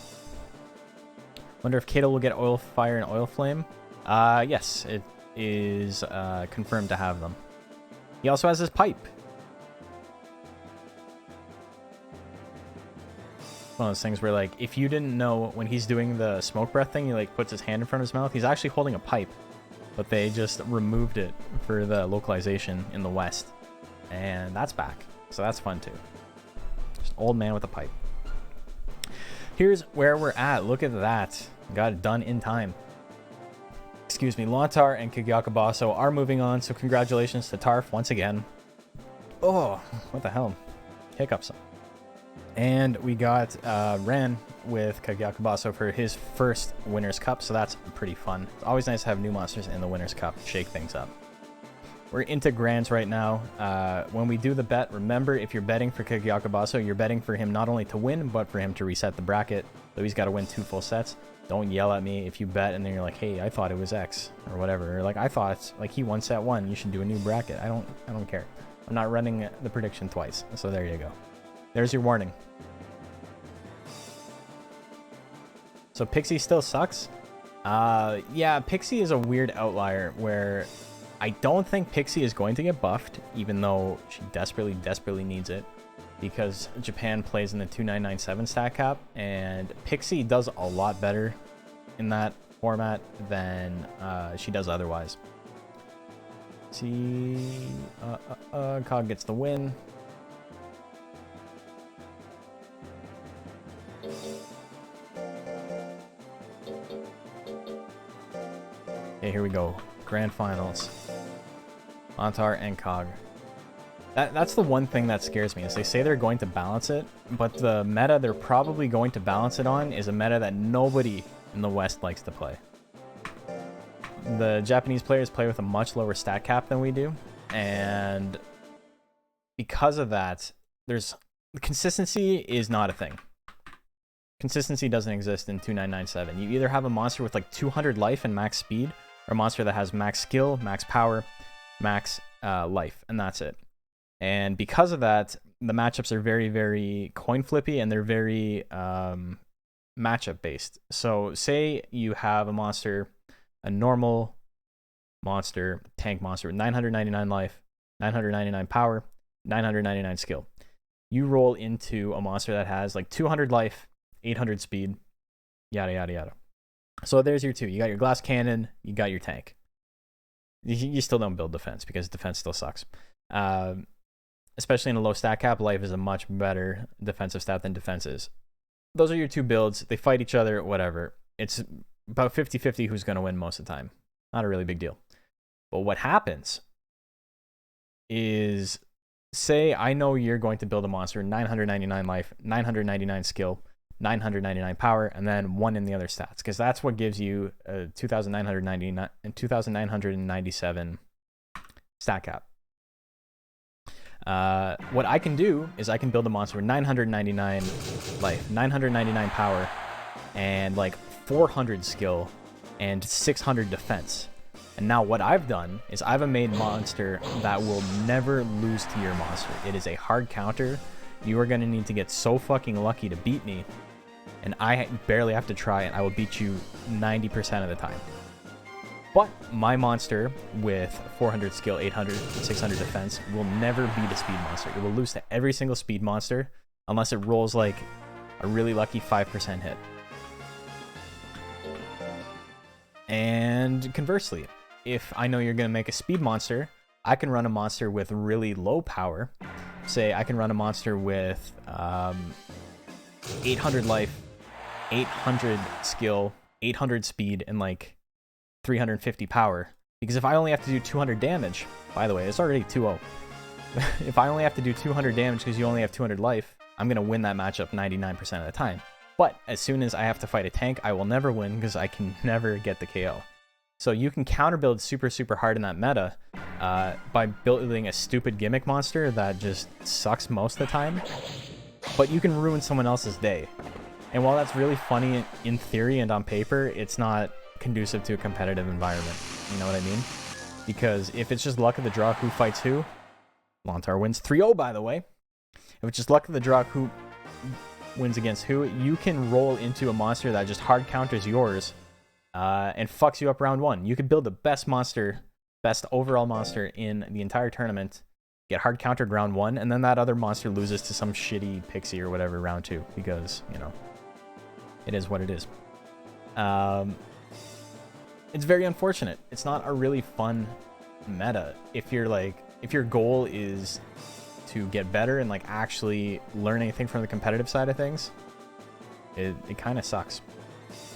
Wonder if Kato will get Oil Fire and Oil Flame. Yes, it is confirmed to have them. He also has his pipe. One of those things where, like, if you didn't know, when he's doing the smoke breath thing, he like puts his hand in front of his mouth. He's actually holding a pipe, but they just removed it for the localization in the West, and that's back. So that's fun too. Just an old man with a pipe. Here's where we're at. Look at that. Got it done in time. Excuse me. Lontar and Kagyaka Basso are moving on, so congratulations to Tarf once again. Oh, what the hell? Hiccups. And we got Ran with Kagyaka Basso for his first Winners' Cup, so that's pretty fun. It's always nice to have new monsters in the Winners' Cup, shake things up. We're into Grands right now. When we do the bet, remember, if you're betting for Kagyaka Basso, you're betting for him not only to win, but for him to reset the bracket. So he's got to win 2 full sets. Don't yell at me if you bet and then you're like, hey, I thought it was X or whatever. Or like, I thought, like, he won set 1. You should do a new bracket. I don't care. I'm not running the prediction twice. So there you go. There's your warning. So Pixie still sucks? Yeah, Pixie is a weird outlier where I don't think Pixie is going to get buffed, even though she desperately needs it, because Japan plays in the 2997 stat cap, and Pixie does a lot better in that format than she does otherwise. See, Cog gets the win. Okay, here we go. Grand Finals. Lontar and Cog. That's the one thing that scares me, is they say they're going to balance it, but the meta they're probably going to balance it on is a meta that nobody in the West likes to play. The Japanese players play with a much lower stat cap than we do, and because of that, consistency is not a thing. Consistency doesn't exist in 2997. You either have a monster with like 200 life and max speed, or a monster that has max skill, max power, max life, and that's it. And because of that, the matchups are very coin flippy, and they're very matchup based. So say you have a monster, a normal monster, tank monster with 999 life, 999 power, 999 skill. You roll into a monster that has like 200 life, 800 speed, yada yada yada. So there's your 2. You got your glass cannon, you got your tank. You still don't build defense because defense still sucks. Especially in a low stat cap, life is a much better defensive stat than defense is. Those are your 2 builds. They fight each other, whatever. It's about 50-50 who's going to win most of the time. Not a really big deal. But what happens is, say I know you're going to build a monster, 999 life, 999 skill, 999 power, and then 1 in the other stats, because that's what gives you a 2,999 and 2,997 stat cap. What I can do is I can build a monster with 999 life, 999 power, and like 400 skill and 600 defense. And now what I've done is I've made a monster that will never lose to your monster. It is a hard counter. You are going to need to get so fucking lucky to beat me, and I barely have to try, and I will beat you 90% of the time. But my monster with 400 skill, 800, 600 defense will never beat a speed monster. It will lose to every single speed monster unless it rolls like a really lucky 5% hit. And conversely, if I know you're going to make a speed monster, I can run a monster with really low power. Say I can run a monster with 800 life, 800 skill, 800 speed, and like 350 power. Because if I only have to do 200 damage, by the way, it's already 2-0. If I only have to do 200 damage because you only have 200 life, I'm going to win that matchup 99% of the time. But as soon as I have to fight a tank, I will never win because I can never get the KO. So you can counter build super, super hard in that meta by building a stupid gimmick monster that just sucks most of the time. But you can ruin someone else's day. And while that's really funny in theory and on paper, it's not conducive to a competitive environment. You know what I mean? Because if it's just luck of the draw who fights who, Lontar wins 3-0, by the way. If it's just luck of the draw who wins against who, you can roll into a monster that just hard counters yours and fucks you up round 1. You could build the best monster, best overall monster in the entire tournament, get hard countered round 1, and then that other monster loses to some shitty pixie or whatever round 2, because, you know, it is what it is. It's very unfortunate. It's not a really fun meta. If your goal is to get better and like actually learn anything from the competitive side of things, it kind of sucks.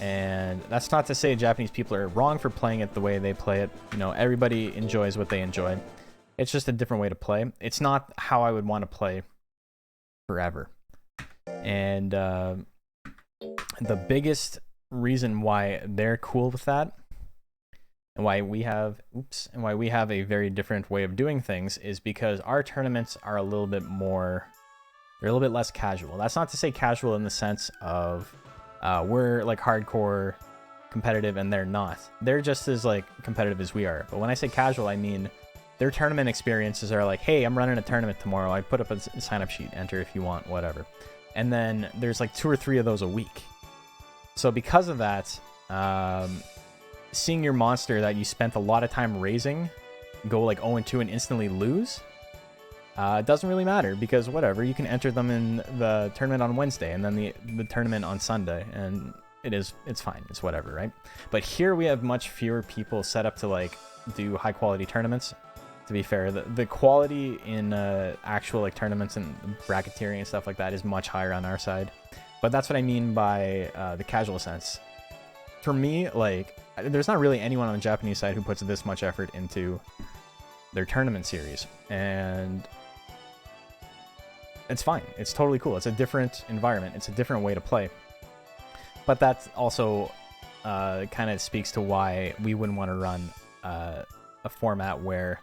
And that's not to say Japanese people are wrong for playing it the way they play it. You know, everybody enjoys what they enjoy. It's just a different way to play. It's not how I would want to play forever. And the biggest reason why they're cool with that, and why we have a very different way of doing things, is because our tournaments are a little bit more, they're a little bit less casual. That's not to say casual in the sense of we're like hardcore competitive and they're not. They're just as like competitive as we are. But when I say casual, I mean their tournament experiences are like, hey, I'm running a tournament tomorrow. I put up a sign-up sheet, enter if you want, whatever. And then there's like 2 or 3 of those a week. So because of that, seeing your monster that you spent a lot of time raising go like 0-2 and instantly lose, it doesn't really matter, because whatever, you can enter them in the tournament on Wednesday and then the tournament on Sunday, and it's fine, it's whatever, right? But here we have much fewer people set up to like do high quality tournaments. To be fair, the quality in actual like tournaments and bracketeering and stuff like that is much higher on our side. But that's what I mean by the casual sense. For me, like, there's not really anyone on the Japanese side who puts this much effort into their tournament series, and it's fine. It's totally cool. It's a different environment. It's a different way to play. But that also kind of speaks to why we wouldn't want to run a format where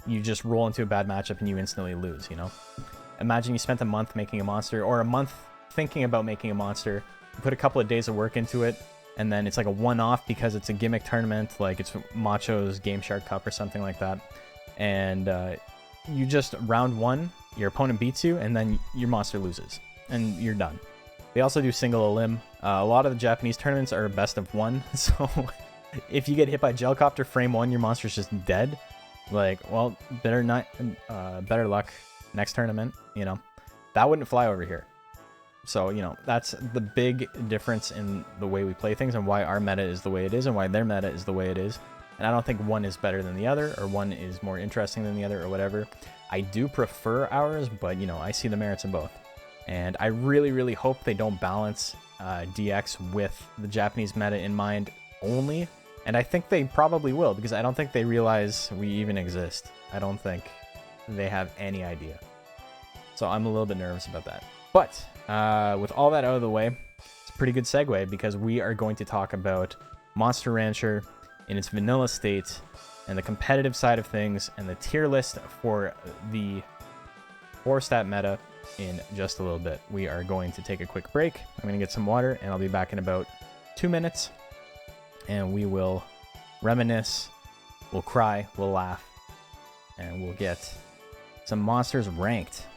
you just roll into a bad matchup and you instantly lose, you know? Imagine you spent a month making a monster, or a month thinking about making a monster, you put a couple of days of work into it, and then it's like a one-off because it's a gimmick tournament, like it's Macho's Game Shark Cup or something like that. And you just, round 1, your opponent beats you, and then your monster loses, and you're done. They also do single elim. A lot of the Japanese tournaments are best of 1, so if you get hit by Gelcopter frame 1, your monster's just dead. Like, well, better luck next tournament, you know. That wouldn't fly over here. So, you know, that's the big difference in the way we play things and why our meta is the way it is and why their meta is the way it is. And I don't think one is better than the other, or one is more interesting than the other, or whatever. I do prefer ours, but, you know, I see the merits in both. And I really, really hope they don't balance DX with the Japanese meta in mind only. And I think they probably will, because I don't think they realize we even exist. I don't think they have any idea. So I'm a little bit nervous about that. But with all that out of the way, it's a pretty good segue because we are going to talk about Monster Rancher in its vanilla state and the competitive side of things and the tier list for the 4-stat meta in just a little bit. We are going to take a quick break. I'm going to get some water and I'll be back in about 2 minutes. And we will reminisce, we'll cry, we'll laugh, and we'll get some monsters ranked.